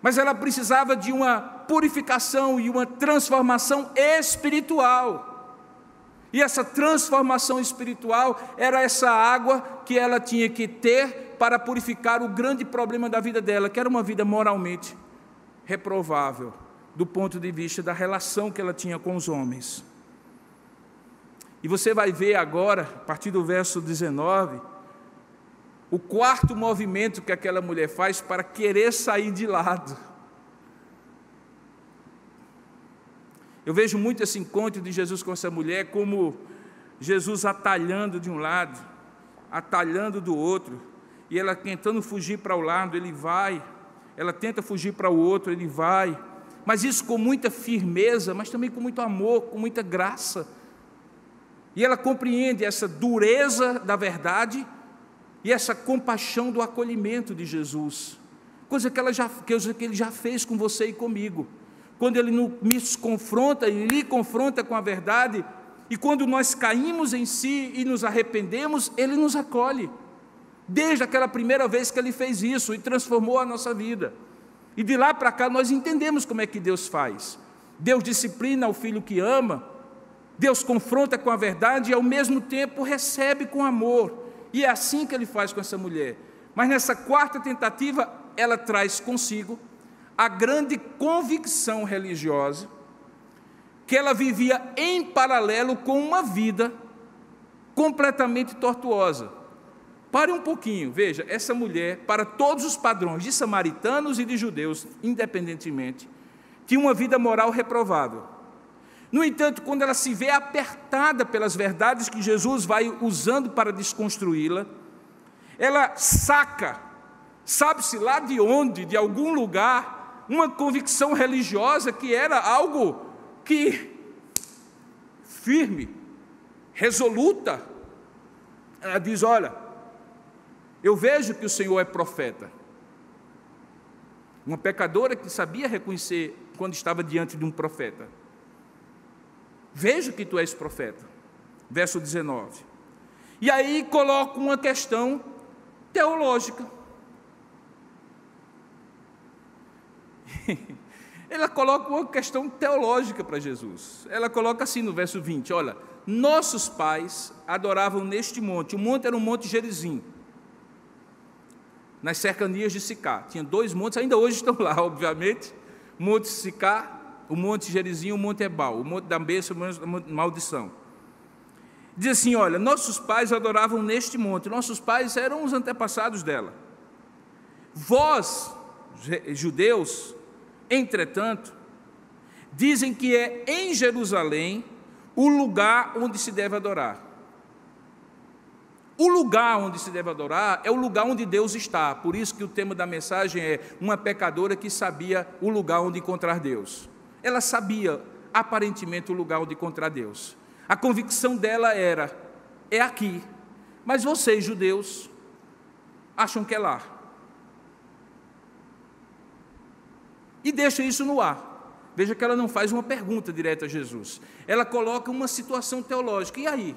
A: Mas ela precisava de uma purificação e uma transformação espiritual. E essa transformação espiritual era essa água que ela tinha que ter para purificar o grande problema da vida dela, que era uma vida moralmente reprovável, do ponto de vista da relação que ela tinha com os homens. E você vai ver agora, a partir do verso 19, o 4º movimento que aquela mulher faz para querer sair de lado. Eu vejo muito esse encontro de Jesus com essa mulher como Jesus atalhando de um lado, atalhando do outro, e ela tentando fugir para o lado, ele vai, ela tenta fugir para o outro, ele vai, mas isso com muita firmeza, mas também com muito amor, com muita graça. E ela compreende essa dureza da verdade e essa compaixão do acolhimento de Jesus, coisa que ele já fez com você e comigo. Quando ele nos confronta, ele lhe confronta com a verdade, e quando nós caímos em si e nos arrependemos, ele nos acolhe. Desde aquela primeira vez que ele fez isso e transformou a nossa vida. E de lá para cá nós entendemos como é que Deus faz. Deus disciplina o filho que ama, Deus confronta com a verdade e ao mesmo tempo recebe com amor. E é assim que ele faz com essa mulher. Mas nessa 4ª tentativa, ela traz consigo a grande convicção religiosa que ela vivia em paralelo com uma vida completamente tortuosa. Pare um pouquinho, veja, essa mulher, para todos os padrões de samaritanos e de judeus, independentemente, tinha uma vida moral reprovável. No entanto, quando ela se vê apertada pelas verdades que Jesus vai usando para desconstruí-la, ela saca sabe-se lá de onde, de algum lugar, uma convicção religiosa que era algo que firme, resoluta. Ela diz: olha, eu vejo que o Senhor é profeta. Uma pecadora que sabia reconhecer quando estava diante de um profeta. Vejo que tu és profeta. Verso 19. E aí coloca uma questão teológica. Ela coloca uma questão teológica para Jesus. Ela coloca assim no verso 20, olha: nossos pais adoravam neste monte. O monte era o Monte Gerizim, nas cercanias de Sicar. Tinha 2 montes, ainda hoje estão lá, obviamente. O Monte Sicar, o Monte Gerizim, o Monte Ebal, o Monte da bênção, o Monte da maldição. Diz assim, olha: nossos pais adoravam neste monte. Nossos pais eram os antepassados dela. Vós, judeus, entretanto, dizem que é em Jerusalém o lugar onde se deve adorar. O lugar onde se deve adorar é o lugar onde Deus está. Por isso que o tema da mensagem é uma pecadora que sabia o lugar onde encontrar Deus. Ela sabia, aparentemente, o lugar onde encontrar Deus. A convicção dela era: é aqui. Mas vocês, judeus, acham que é lá. E deixa isso no ar. Veja que ela não faz uma pergunta direta a Jesus. Ela coloca uma situação teológica. E aí?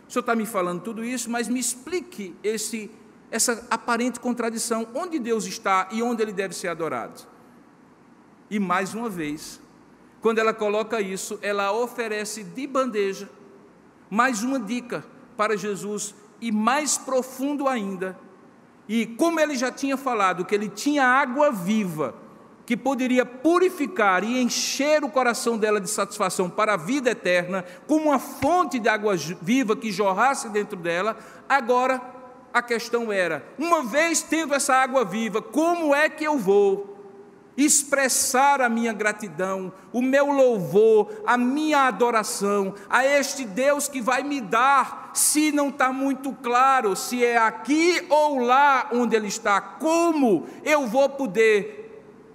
A: O senhor está me falando tudo isso, mas me explique essa aparente contradição. Onde Deus está e onde Ele deve ser adorado? E mais uma vez, quando ela coloca isso, ela oferece de bandeja mais uma dica para Jesus, e mais profundo ainda. E como ele já tinha falado que ele tinha água viva, que poderia purificar e encher o coração dela de satisfação para a vida eterna, como uma fonte de água viva que jorrasse dentro dela, agora a questão era: uma vez tendo essa água viva, como é que eu vou expressar a minha gratidão, o meu louvor, a minha adoração a este Deus que vai me dar, se não está muito claro se é aqui ou lá onde Ele está? Como eu vou poder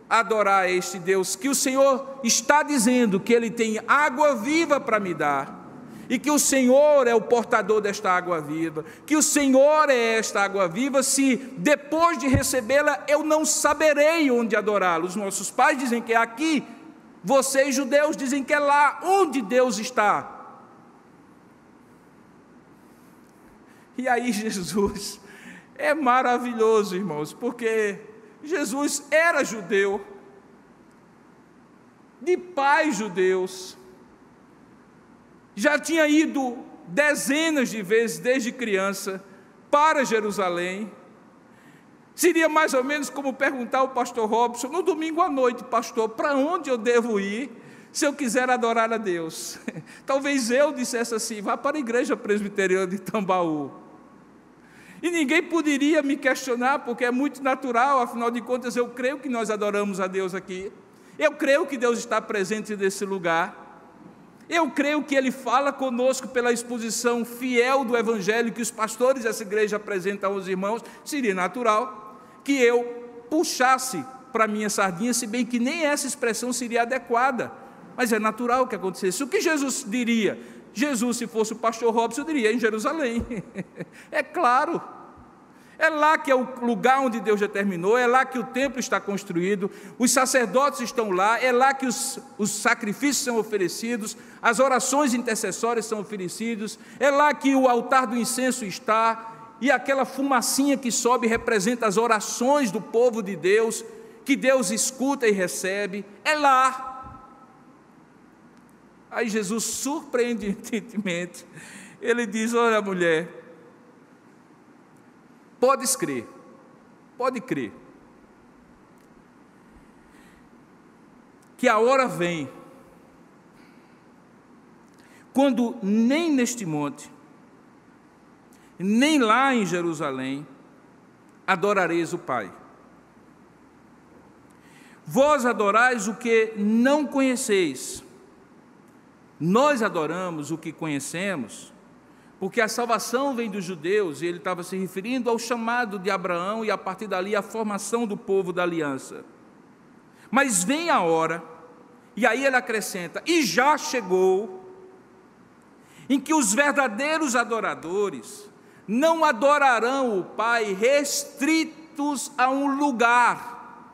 A: adorar este Deus que o Senhor está dizendo que Ele tem água viva para me dar, e que o Senhor é o portador desta água viva, que o Senhor é esta água viva, se depois de recebê-la eu não saberei onde adorá-lo? Os nossos pais dizem que é aqui, vocês judeus dizem que é lá. Onde Deus está? E aí Jesus é maravilhoso, irmãos, porque Jesus era judeu, de pais judeus, já tinha ido dezenas de vezes desde criança para Jerusalém. Seria mais ou menos como perguntar ao pastor Robson no domingo à noite: pastor, para onde eu devo ir se eu quiser adorar a Deus? Talvez eu dissesse assim: vá para a igreja presbiteriana de Tambaú. E ninguém poderia me questionar, porque é muito natural, afinal de contas eu creio que nós adoramos a Deus aqui. Eu creio que Deus está presente nesse lugar. Eu creio que Ele fala conosco pela exposição fiel do Evangelho que os pastores dessa igreja apresentam aos irmãos. Seria natural que eu puxasse para a minha sardinha, se bem que nem essa expressão seria adequada, mas é natural que acontecesse. O que Jesus diria? Jesus, se fosse o pastor Robson, diria: em Jerusalém. É claro. É lá que é o lugar onde Deus determinou, é lá que o templo está construído, os sacerdotes estão lá, é lá que os sacrifícios são oferecidos, as orações intercessórias são oferecidas, é lá que o altar do incenso está, e aquela fumacinha que sobe representa as orações do povo de Deus, que Deus escuta e recebe, é lá. Aí Jesus, surpreendentemente, Ele diz: olha, mulher, podes crer, pode crer, que a hora vem, quando nem neste monte, nem lá em Jerusalém, adorareis o Pai. Vós adorais o que não conheceis, nós adoramos o que conhecemos, porque a salvação vem dos judeus, e ele estava se referindo ao chamado de Abraão e a partir dali a formação do povo da aliança. Mas vem a hora, e aí ele acrescenta, e já chegou, em que os verdadeiros adoradores não adorarão o Pai restritos a um lugar,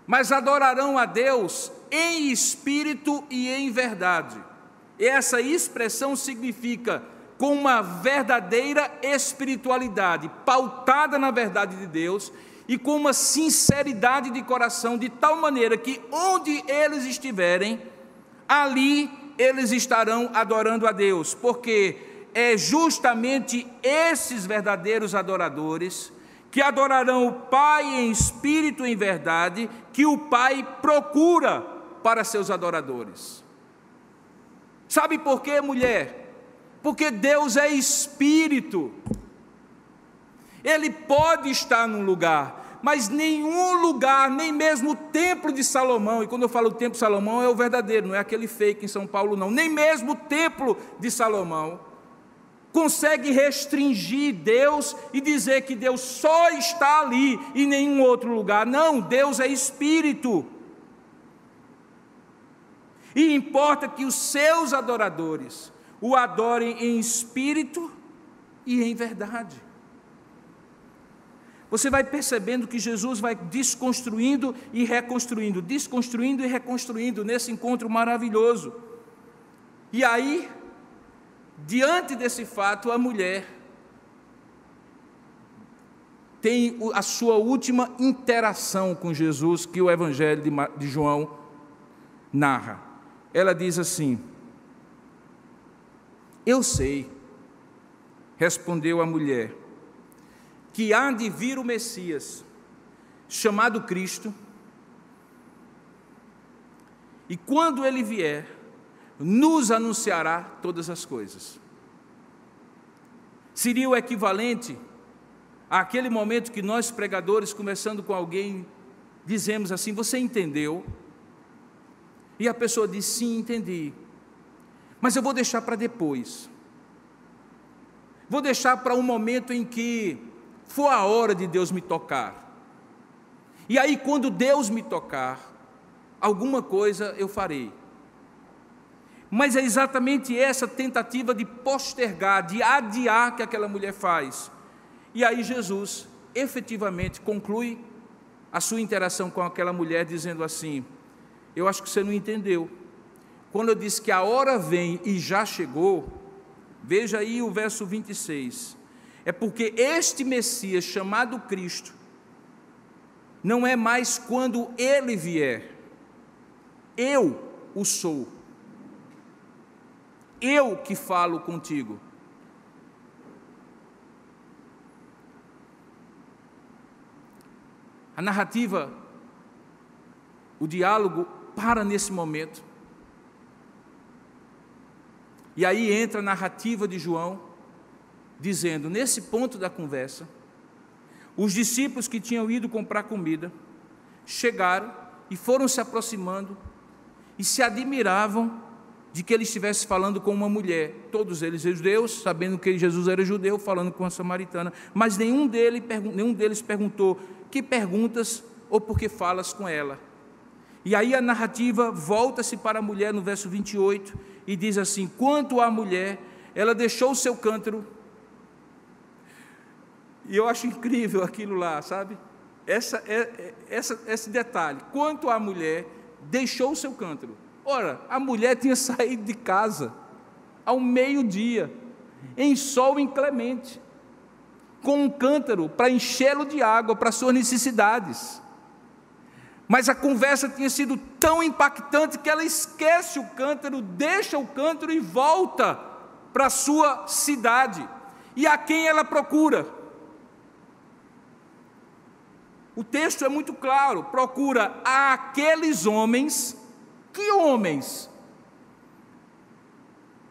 A: mas adorarão a Deus em espírito e em verdade. Essa expressão significa com uma verdadeira espiritualidade, pautada na verdade de Deus, e com uma sinceridade de coração, de tal maneira que onde eles estiverem, ali eles estarão adorando a Deus, porque é justamente esses verdadeiros adoradores que adorarão o Pai em espírito e em verdade, que o Pai procura para seus adoradores. Sabe por quê, mulher? Porque Deus é espírito. Ele pode estar num lugar, mas nenhum lugar, nem mesmo o templo de Salomão, e quando eu falo templo de Salomão é o verdadeiro, não é aquele fake em São Paulo não, nem mesmo o templo de Salomão consegue restringir Deus e dizer que Deus só está ali e em nenhum outro lugar. Não, Deus é espírito. E importa que os seus adoradores o adorem em espírito e em verdade. Você vai percebendo que Jesus vai desconstruindo e reconstruindo nesse encontro maravilhoso. E aí, diante desse fato, a mulher tem a sua última interação com Jesus, que o Evangelho de João narra. Ela diz assim: eu sei, respondeu a mulher, que há de vir o Messias, chamado Cristo, e quando ele vier, nos anunciará todas as coisas. Seria o equivalente àquele momento que nós pregadores, conversando com alguém, dizemos assim: você entendeu? E a pessoa diz: sim, entendi, mas eu vou deixar para depois, vou deixar para um momento em que for a hora de Deus me tocar, e aí quando Deus me tocar, alguma coisa eu farei. Mas é exatamente essa tentativa de postergar, de adiar que aquela mulher faz. E aí Jesus efetivamente conclui a sua interação com aquela mulher dizendo assim: eu acho que você não entendeu. Quando eu disse que a hora vem e já chegou, veja aí o verso 26. É porque este Messias chamado Cristo não é mais quando ele vier. Eu o sou. Eu que falo contigo. A narrativa, o diálogo para nesse momento. E aí entra a narrativa de João, dizendo, nesse ponto da conversa, os discípulos que tinham ido comprar comida, chegaram e foram se aproximando e se admiravam de que ele estivesse falando com uma mulher, todos eles judeus, sabendo que Jesus era judeu, falando com uma samaritana, mas nenhum deles perguntou: que perguntas ou por que falas com ela? E aí a narrativa volta-se para a mulher no verso 28 e diz assim: quanto à mulher, ela deixou o seu cântaro. E eu acho incrível aquilo lá, sabe? Esse detalhe: quanto à mulher, deixou o seu cântaro. Ora, a mulher tinha saído de casa ao meio-dia, em sol inclemente, com um cântaro para enchê-lo de água para suas necessidades. Mas a conversa tinha sido tão impactante que ela esquece o cântaro, deixa o cântaro e volta para a sua cidade. E a quem ela procura? O texto é muito claro: procura aqueles homens. Que homens?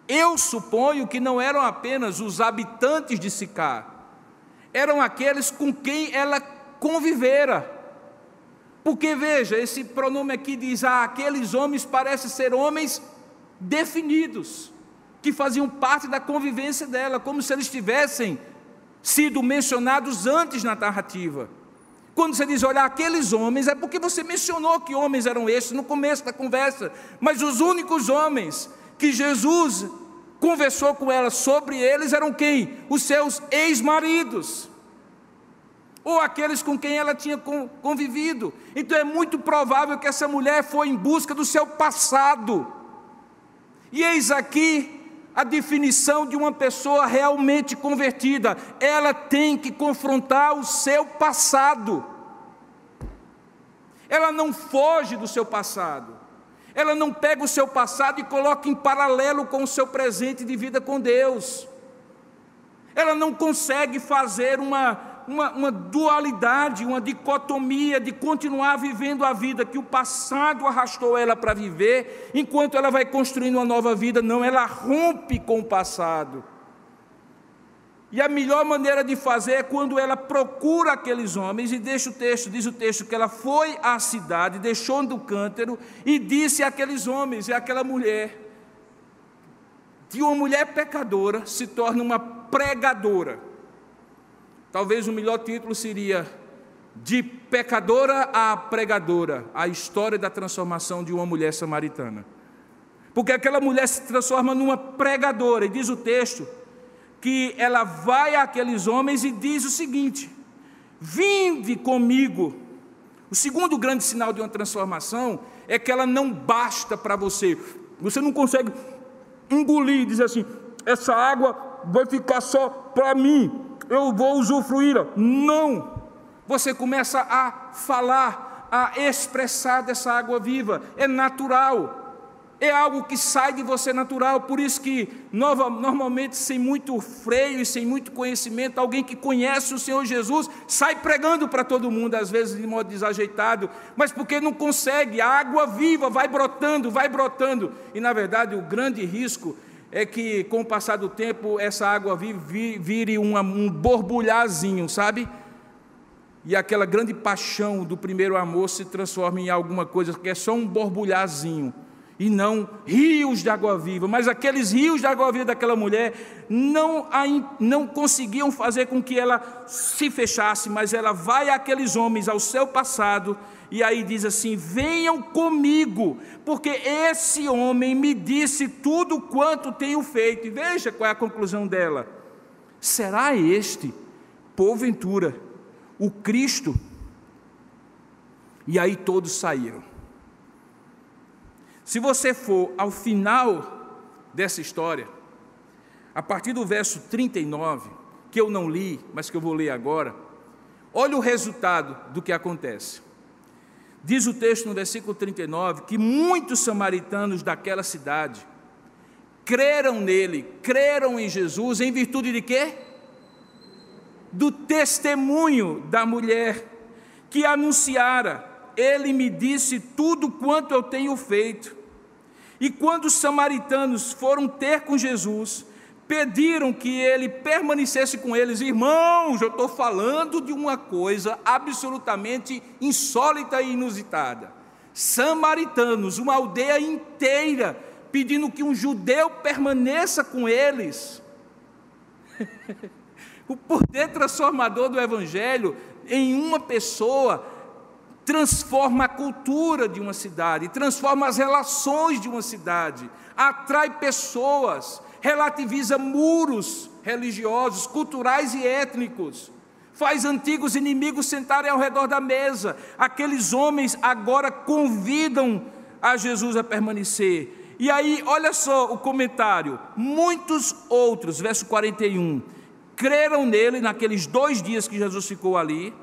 A: Eu suponho que não eram apenas os habitantes de Sicar, eram aqueles com quem ela convivera. Porque veja, esse pronome aqui diz: aqueles homens parecem ser homens definidos, que faziam parte da convivência dela, como se eles tivessem sido mencionados antes na narrativa. Quando você diz, olha, aqueles homens, é porque você mencionou que homens eram estes no começo da conversa, mas os únicos homens que Jesus conversou com ela sobre eles eram quem? Os seus ex-maridos, ou aqueles com quem ela tinha convivido. Então é muito provável que essa mulher foi em busca do seu passado. E eis aqui a definição de uma pessoa realmente convertida: ela tem que confrontar o seu passado. Ela não foge do seu passado, ela não pega o seu passado e coloca em paralelo com o seu presente de vida com Deus. Ela não consegue fazer uma dualidade, uma dicotomia de continuar vivendo a vida que o passado arrastou ela para viver, enquanto ela vai construindo uma nova vida. Não, ela rompe com o passado. E a melhor maneira de fazer é quando ela procura aqueles homens, e diz o texto que ela foi à cidade, deixou do cântaro e disse àqueles homens e àquela mulher, de uma mulher pecadora se torna uma pregadora. Talvez o melhor título seria De Pecadora a Pregadora, a história da transformação de uma mulher samaritana. Porque aquela mulher se transforma numa pregadora, e diz o texto que ela vai àqueles homens e diz o seguinte: vinde comigo. O segundo grande sinal de uma transformação é que ela não basta para você. Você não consegue engolir e dizer assim, essa água vai ficar só para mim, eu vou usufruí-la. Não, você começa a falar, a expressar dessa água viva. É natural, é algo que sai de você natural. Por isso que normalmente, sem muito freio e sem muito conhecimento, alguém que conhece o Senhor Jesus sai pregando para todo mundo, às vezes de modo desajeitado, mas porque não consegue. A água viva vai brotando, e na verdade o grande risco é que, com o passar do tempo, essa água vire um borbulhazinho, sabe? E aquela grande paixão do primeiro amor se transforma em alguma coisa que é só um borbulhazinho, e não rios de água viva. Mas aqueles rios de água viva daquela mulher não conseguiam fazer com que ela se fechasse, mas ela vai àqueles homens, ao seu passado, e aí diz assim: venham comigo, porque esse homem me disse tudo quanto tenho feito. E veja qual é a conclusão dela: será este, porventura, o Cristo? E aí todos saíram. Se você for ao final dessa história, a partir do verso 39, que eu não li, mas que eu vou ler agora, olha o resultado do que acontece. Diz o texto no versículo 39, que muitos samaritanos daquela cidade creram nele, creram em Jesus, em virtude de quê? Do testemunho da mulher, que anunciara: ele me disse tudo quanto eu tenho feito. E quando os samaritanos foram ter com Jesus, pediram que ele permanecesse com eles. Irmãos, eu estou falando de uma coisa absolutamente insólita e inusitada. Samaritanos, uma aldeia inteira, pedindo que um judeu permaneça com eles. O poder transformador do Evangelho em uma pessoa transforma a cultura de uma cidade, transforma as relações de uma cidade, atrai pessoas, relativiza muros religiosos, culturais e étnicos, faz antigos inimigos sentarem ao redor da mesa. Aqueles homens agora convidam a Jesus a permanecer. E aí, olha só o comentário: muitos outros, verso 41, creram nele naqueles 2 dias que Jesus ficou ali,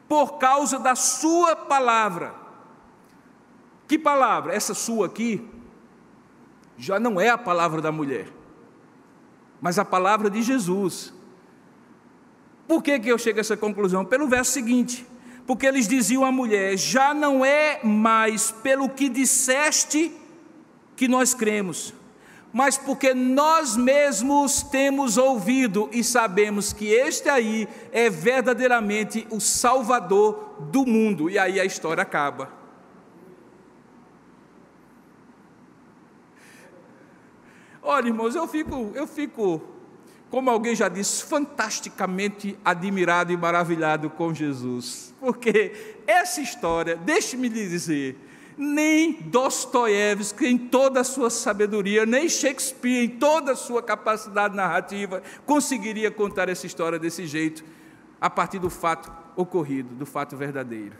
A: por causa da sua palavra. Que palavra? Essa sua aqui já não é a palavra da mulher, mas a palavra de Jesus. Por que eu chego a essa conclusão? Pelo verso seguinte: porque eles diziam à mulher: já não é mais pelo que disseste que nós cremos, mas porque nós mesmos temos ouvido e sabemos que este aí é verdadeiramente o Salvador do mundo. E aí a história acaba. Olha, irmãos, eu fico, como alguém já disse, fantasticamente admirado e maravilhado com Jesus, porque essa história, deixe-me lhe dizer, nem Dostoiévski em toda a sua sabedoria, nem Shakespeare em toda a sua capacidade narrativa conseguiria contar essa história desse jeito, a partir do fato ocorrido, do fato verdadeiro.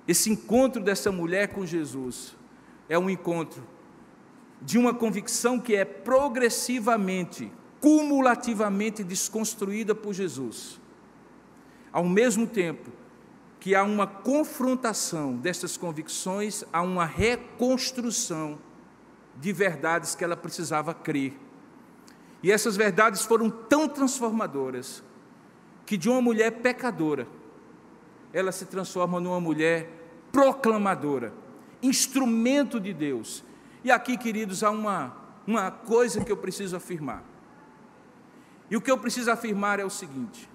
A: Esse encontro dessa mulher com Jesus é um encontro de uma convicção que é progressivamente, cumulativamente desconstruída por Jesus, ao mesmo tempo que há uma confrontação dessas convicções, há uma reconstrução de verdades que ela precisava crer. E essas verdades foram tão transformadoras, que de uma mulher pecadora, ela se transforma numa mulher proclamadora, instrumento de Deus. E aqui, queridos, há uma coisa que eu preciso afirmar. E o que eu preciso afirmar é o seguinte: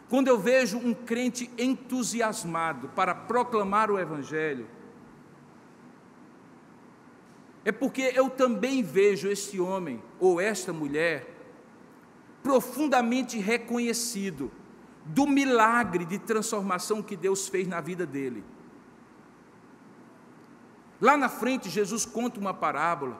A: quando eu vejo um crente entusiasmado para proclamar o Evangelho, é porque eu também vejo esse homem ou esta mulher profundamente reconhecido do milagre de transformação que Deus fez na vida dele. Lá na frente, Jesus conta uma parábola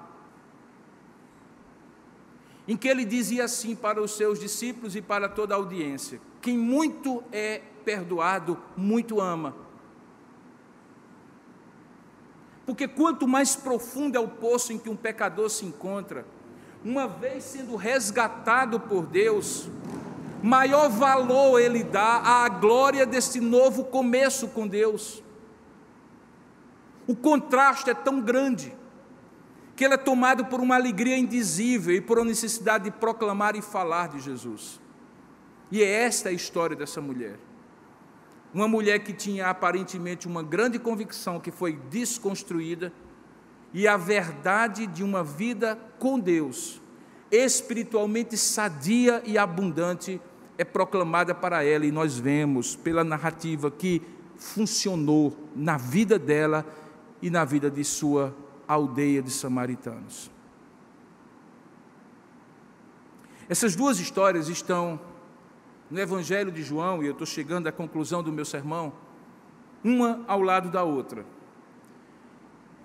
A: em que ele dizia assim para os seus discípulos e para toda a audiência: quem muito é perdoado, muito ama. Porque quanto mais profundo é o poço em que um pecador se encontra, uma vez sendo resgatado por Deus, maior valor ele dá à glória desse novo começo com Deus. O contraste é tão grande, que ele é tomado por uma alegria indizível e por uma necessidade de proclamar e falar de Jesus. E é esta a história dessa mulher. Uma mulher que tinha aparentemente uma grande convicção que foi desconstruída, e a verdade de uma vida com Deus, espiritualmente sadia e abundante, é proclamada para ela, e nós vemos pela narrativa que funcionou na vida dela e na vida de sua aldeia de samaritanos. Essas duas histórias estão no Evangelho de João, e eu estou chegando à conclusão do meu sermão, uma ao lado da outra.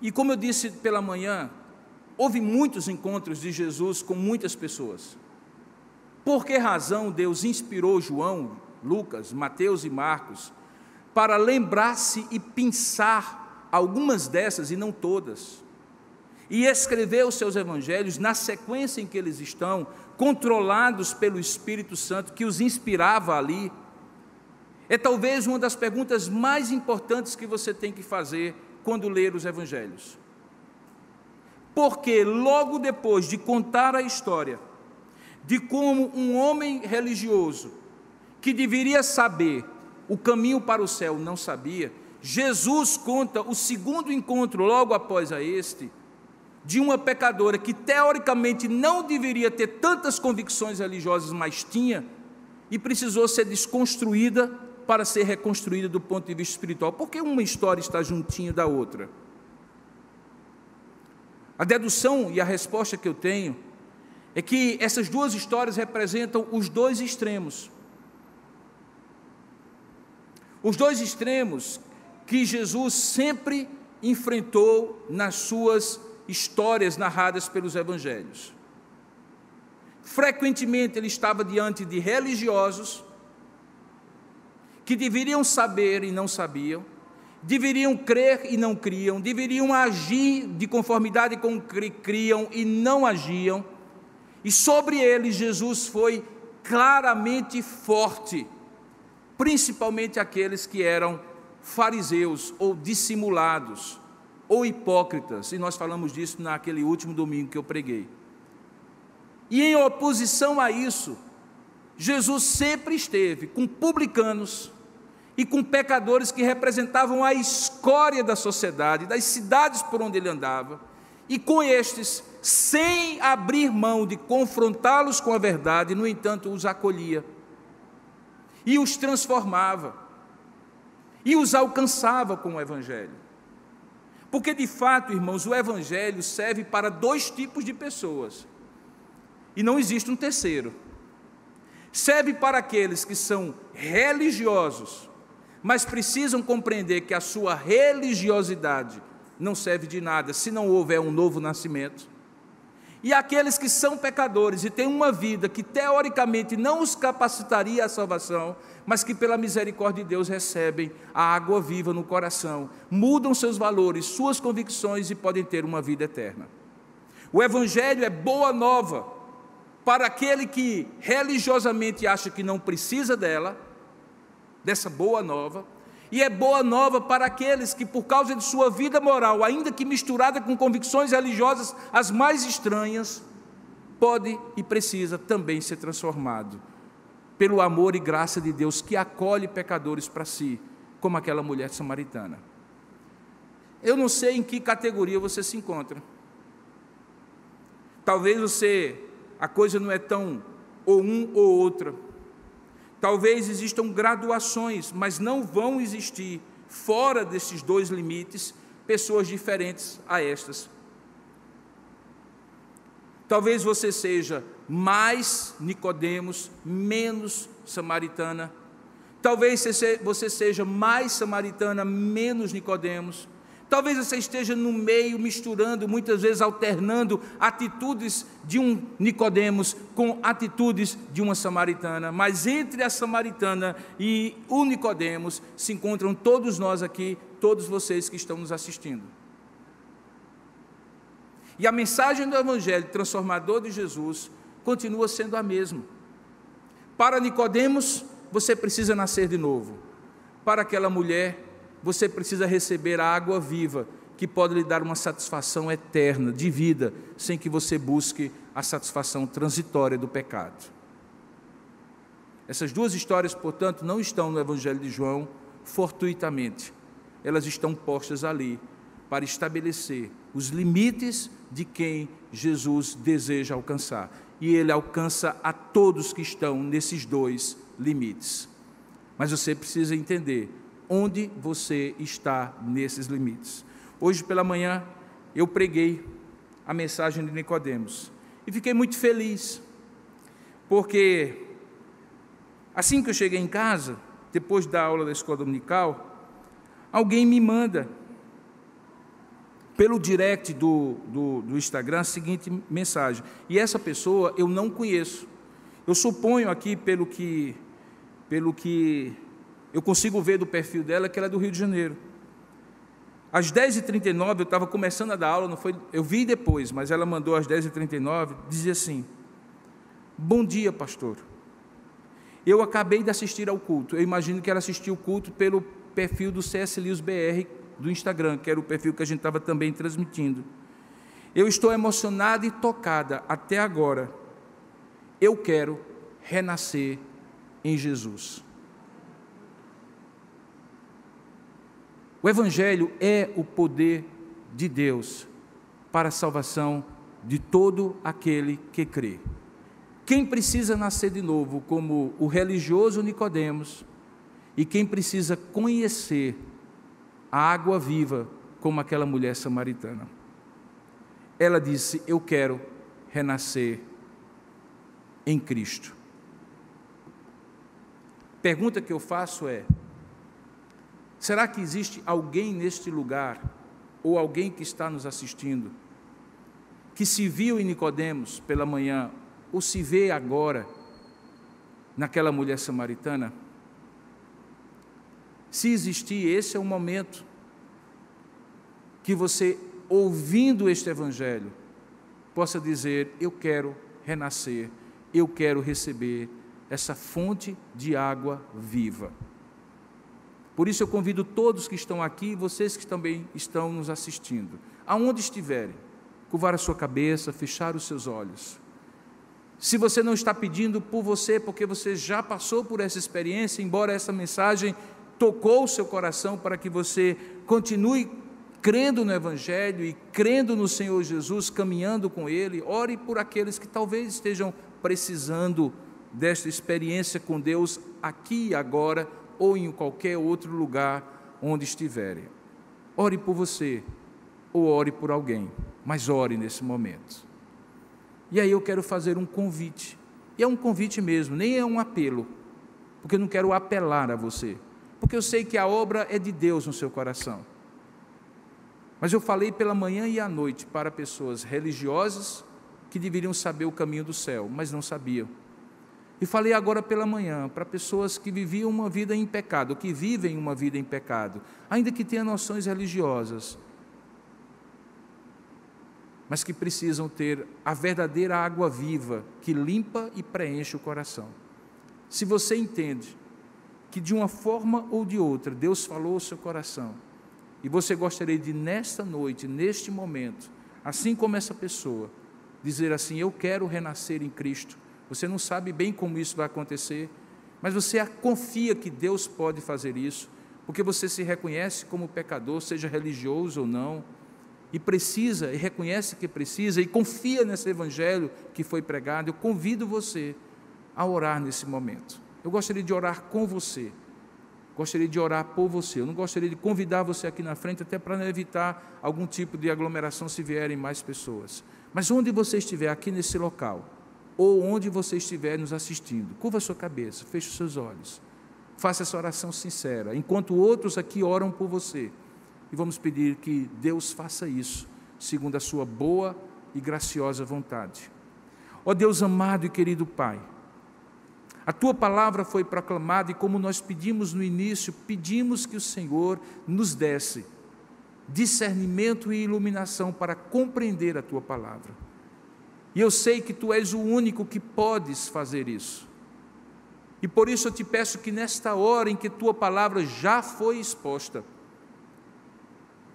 A: E como eu disse pela manhã, houve muitos encontros de Jesus com muitas pessoas. Por que razão Deus inspirou João, Lucas, Mateus e Marcos para lembrar-se e pensar algumas dessas e não todas, e escrever os seus evangelhos na sequência em que eles estão, controlados pelo Espírito Santo que os inspirava ali? É talvez uma das perguntas mais importantes que você tem que fazer quando ler os evangelhos. Porque logo depois de contar a história de como um homem religioso, que deveria saber o caminho para o céu, não sabia, Jesus conta o segundo encontro logo após a este, de uma pecadora que teoricamente não deveria ter tantas convicções religiosas, mas tinha, e precisou ser desconstruída para ser reconstruída do ponto de vista espiritual. Porque uma história está juntinho da outra? A dedução e a resposta que eu tenho é que essas duas histórias representam os dois extremos. Os dois extremos que Jesus sempre enfrentou nas suas histórias narradas pelos evangelhos. Frequentemente ele estava diante de religiosos que deveriam saber e não sabiam, deveriam crer e não criam, deveriam agir de conformidade com o que criam e não agiam, e sobre eles Jesus foi claramente forte, principalmente aqueles que eram fariseus ou dissimulados, ou hipócritas, e nós falamos disso naquele último domingo que eu preguei. E em oposição a isso, Jesus sempre esteve com publicanos e com pecadores que representavam a escória da sociedade, das cidades por onde ele andava, e com estes, sem abrir mão de confrontá-los com a verdade, no entanto, os acolhia, e os transformava, e os alcançava com o Evangelho. Porque, de fato, irmãos, o Evangelho serve para dois tipos de pessoas, e não existe um terceiro. Serve para aqueles que são religiosos, mas precisam compreender que a sua religiosidade não serve de nada se não houver um novo nascimento. E aqueles que são pecadores e têm uma vida que teoricamente não os capacitaria à salvação, mas que pela misericórdia de Deus recebem a água viva no coração, mudam seus valores, suas convicções e podem ter uma vida eterna. O Evangelho é boa nova para aquele que religiosamente acha que não precisa dessa boa nova, e é boa nova para aqueles que, por causa de sua vida moral, ainda que misturada com convicções religiosas as mais estranhas, pode e precisa também ser transformado pelo amor e graça de Deus que acolhe pecadores para si, como aquela mulher samaritana. Eu não sei em que categoria você se encontra. Talvez a coisa não é tão ou um ou outra. Talvez existam graduações, mas não vão existir, fora desses dois limites, pessoas diferentes a estas. Talvez você seja mais Nicodemos, menos samaritana. Talvez você seja mais samaritana, menos Nicodemos. Talvez você esteja no meio, misturando, muitas vezes alternando atitudes de um Nicodemos com atitudes de uma samaritana. Mas entre a samaritana e o Nicodemos se encontram todos nós aqui, todos vocês que estão nos assistindo. E a mensagem do Evangelho transformador de Jesus continua sendo a mesma. Para Nicodemos, você precisa nascer de novo. Para aquela mulher, você precisa receber a água viva, que pode lhe dar uma satisfação eterna, de vida, sem que você busque a satisfação transitória do pecado. Essas duas histórias, portanto, não estão no Evangelho de João fortuitamente. Elas estão postas ali para estabelecer os limites de quem Jesus deseja alcançar. E Ele alcança a todos que estão nesses dois limites. Mas você precisa entender onde você está nesses limites. Hoje pela manhã eu preguei a mensagem de Nicodemos e fiquei muito feliz, porque assim que eu cheguei em casa, depois da aula da escola dominical, alguém me manda pelo direct do Instagram a seguinte mensagem, e essa pessoa eu não conheço. Eu suponho aqui, pelo que eu consigo ver do perfil dela, que ela é do Rio de Janeiro. Às 10h39, eu estava começando a dar aula, não foi, eu vi depois, mas ela mandou às 10h39, dizia assim: bom dia, pastor. Eu acabei de assistir ao culto. Eu imagino que ela assistiu o culto pelo perfil do CS Lewis BR do Instagram, que era o perfil que a gente estava também transmitindo. Eu estou emocionada e tocada até agora. Eu quero renascer em Jesus. O Evangelho é o poder de Deus para a salvação de todo aquele que crê. Quem precisa nascer de novo, como o religioso Nicodemos, e quem precisa conhecer a água viva, como aquela mulher samaritana. Ela disse: eu quero renascer em Cristo. Pergunta que eu faço é: será que existe alguém neste lugar, ou alguém que está nos assistindo, que se viu em Nicodemos pela manhã, ou se vê agora naquela mulher samaritana? Se existir, esse é o momento que você, ouvindo este Evangelho, possa dizer: eu quero renascer, eu quero receber essa fonte de água viva. Por isso eu convido todos que estão aqui, e vocês que também estão nos assistindo, aonde estiverem, curvar a sua cabeça, fechar os seus olhos. Se você não está pedindo por você, porque você já passou por essa experiência, embora essa mensagem tocou o seu coração para que você continue crendo no Evangelho e crendo no Senhor Jesus, caminhando com Ele, ore por aqueles que talvez estejam precisando desta experiência com Deus aqui e agora, ou em qualquer outro lugar onde estiverem. Ore por você, ou ore por alguém, mas ore nesse momento. E aí eu quero fazer um convite, e é um convite mesmo, nem é um apelo, porque eu não quero apelar a você, porque eu sei que a obra é de Deus no seu coração. Mas eu falei pela manhã e à noite para pessoas religiosas que deveriam saber o caminho do céu, mas não sabiam. E falei agora pela manhã para pessoas que viviam uma vida em pecado, que vivem uma vida em pecado, ainda que tenham noções religiosas, mas que precisam ter a verdadeira água viva que limpa e preenche o coração. Se você entende que de uma forma ou de outra Deus falou ao seu coração, e você gostaria de nesta noite, neste momento, assim como essa pessoa, dizer assim: eu quero renascer em Cristo. Você não sabe bem como isso vai acontecer, mas você confia que Deus pode fazer isso, porque você se reconhece como pecador, seja religioso ou não, e precisa, e reconhece que precisa, e confia nesse evangelho que foi pregado. Eu convido você a orar nesse momento. Eu gostaria de orar com você, gostaria de orar por você. Eu não gostaria de convidar você aqui na frente, até para evitar algum tipo de aglomeração se vierem mais pessoas. Mas onde você estiver aqui nesse local, ou onde você estiver nos assistindo, curva a sua cabeça, feche os seus olhos, faça essa oração sincera, enquanto outros aqui oram por você, e vamos pedir que Deus faça isso, segundo a sua boa e graciosa vontade. Ó Deus amado e querido Pai, a Tua palavra foi proclamada, e como nós pedimos no início, pedimos que o Senhor nos desse discernimento e iluminação para compreender a Tua palavra. E eu sei que Tu és o único que podes fazer isso. E por isso eu te peço que nesta hora em que Tua palavra já foi exposta,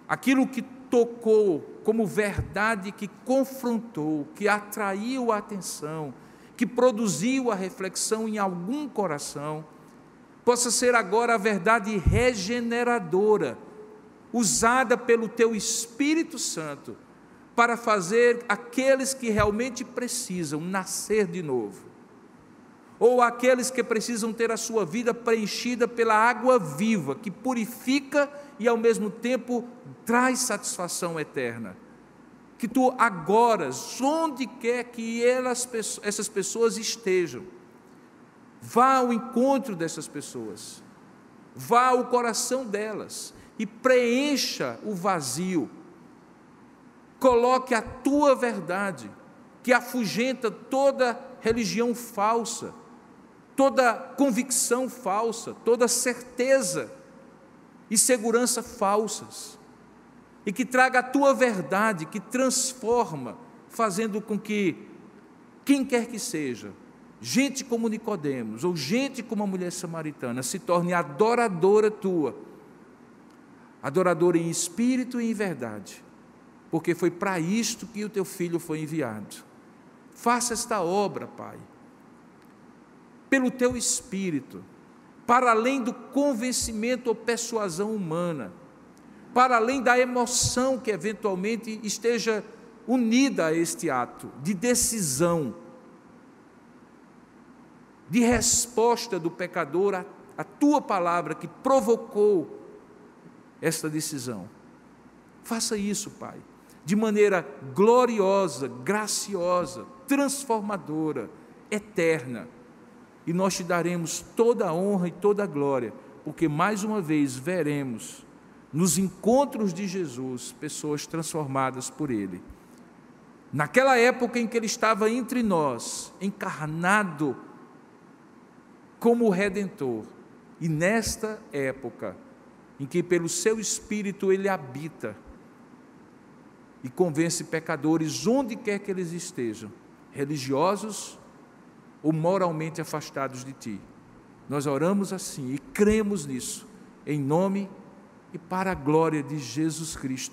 A: aquilo que tocou como verdade, que confrontou, que atraiu a atenção, que produziu a reflexão em algum coração, possa ser agora a verdade regeneradora, usada pelo Teu Espírito Santo, para fazer aqueles que realmente precisam nascer de novo, ou aqueles que precisam ter a sua vida preenchida pela água viva, que purifica e ao mesmo tempo traz satisfação eterna. Que Tu agora, onde quer que essas pessoas estejam, vá ao encontro dessas pessoas, vá ao coração delas e preencha o vazio. Coloque a Tua verdade, que afugenta toda religião falsa, toda convicção falsa, toda certeza e segurança falsas, e que traga a Tua verdade, que transforma, fazendo com que quem quer que seja, gente como Nicodemos, ou gente como a mulher samaritana, se torne adoradora Tua, adoradora em espírito e em verdade, porque foi para isto que o Teu Filho foi enviado. Faça esta obra, Pai, pelo Teu Espírito, para além do convencimento ou persuasão humana, para além da emoção que eventualmente esteja unida a este ato de decisão, de resposta do pecador à Tua palavra que provocou esta decisão. Faça isso, Pai, de maneira gloriosa, graciosa, transformadora, eterna, e nós Te daremos toda a honra e toda a glória, porque mais uma vez veremos nos encontros de Jesus pessoas transformadas por Ele. Naquela época em que Ele estava entre nós, encarnado como o Redentor, e nesta época em que pelo Seu Espírito Ele habita e convence pecadores onde quer que eles estejam, religiosos ou moralmente afastados de Ti. Nós oramos assim e cremos nisso, em nome e para a glória de Jesus Cristo.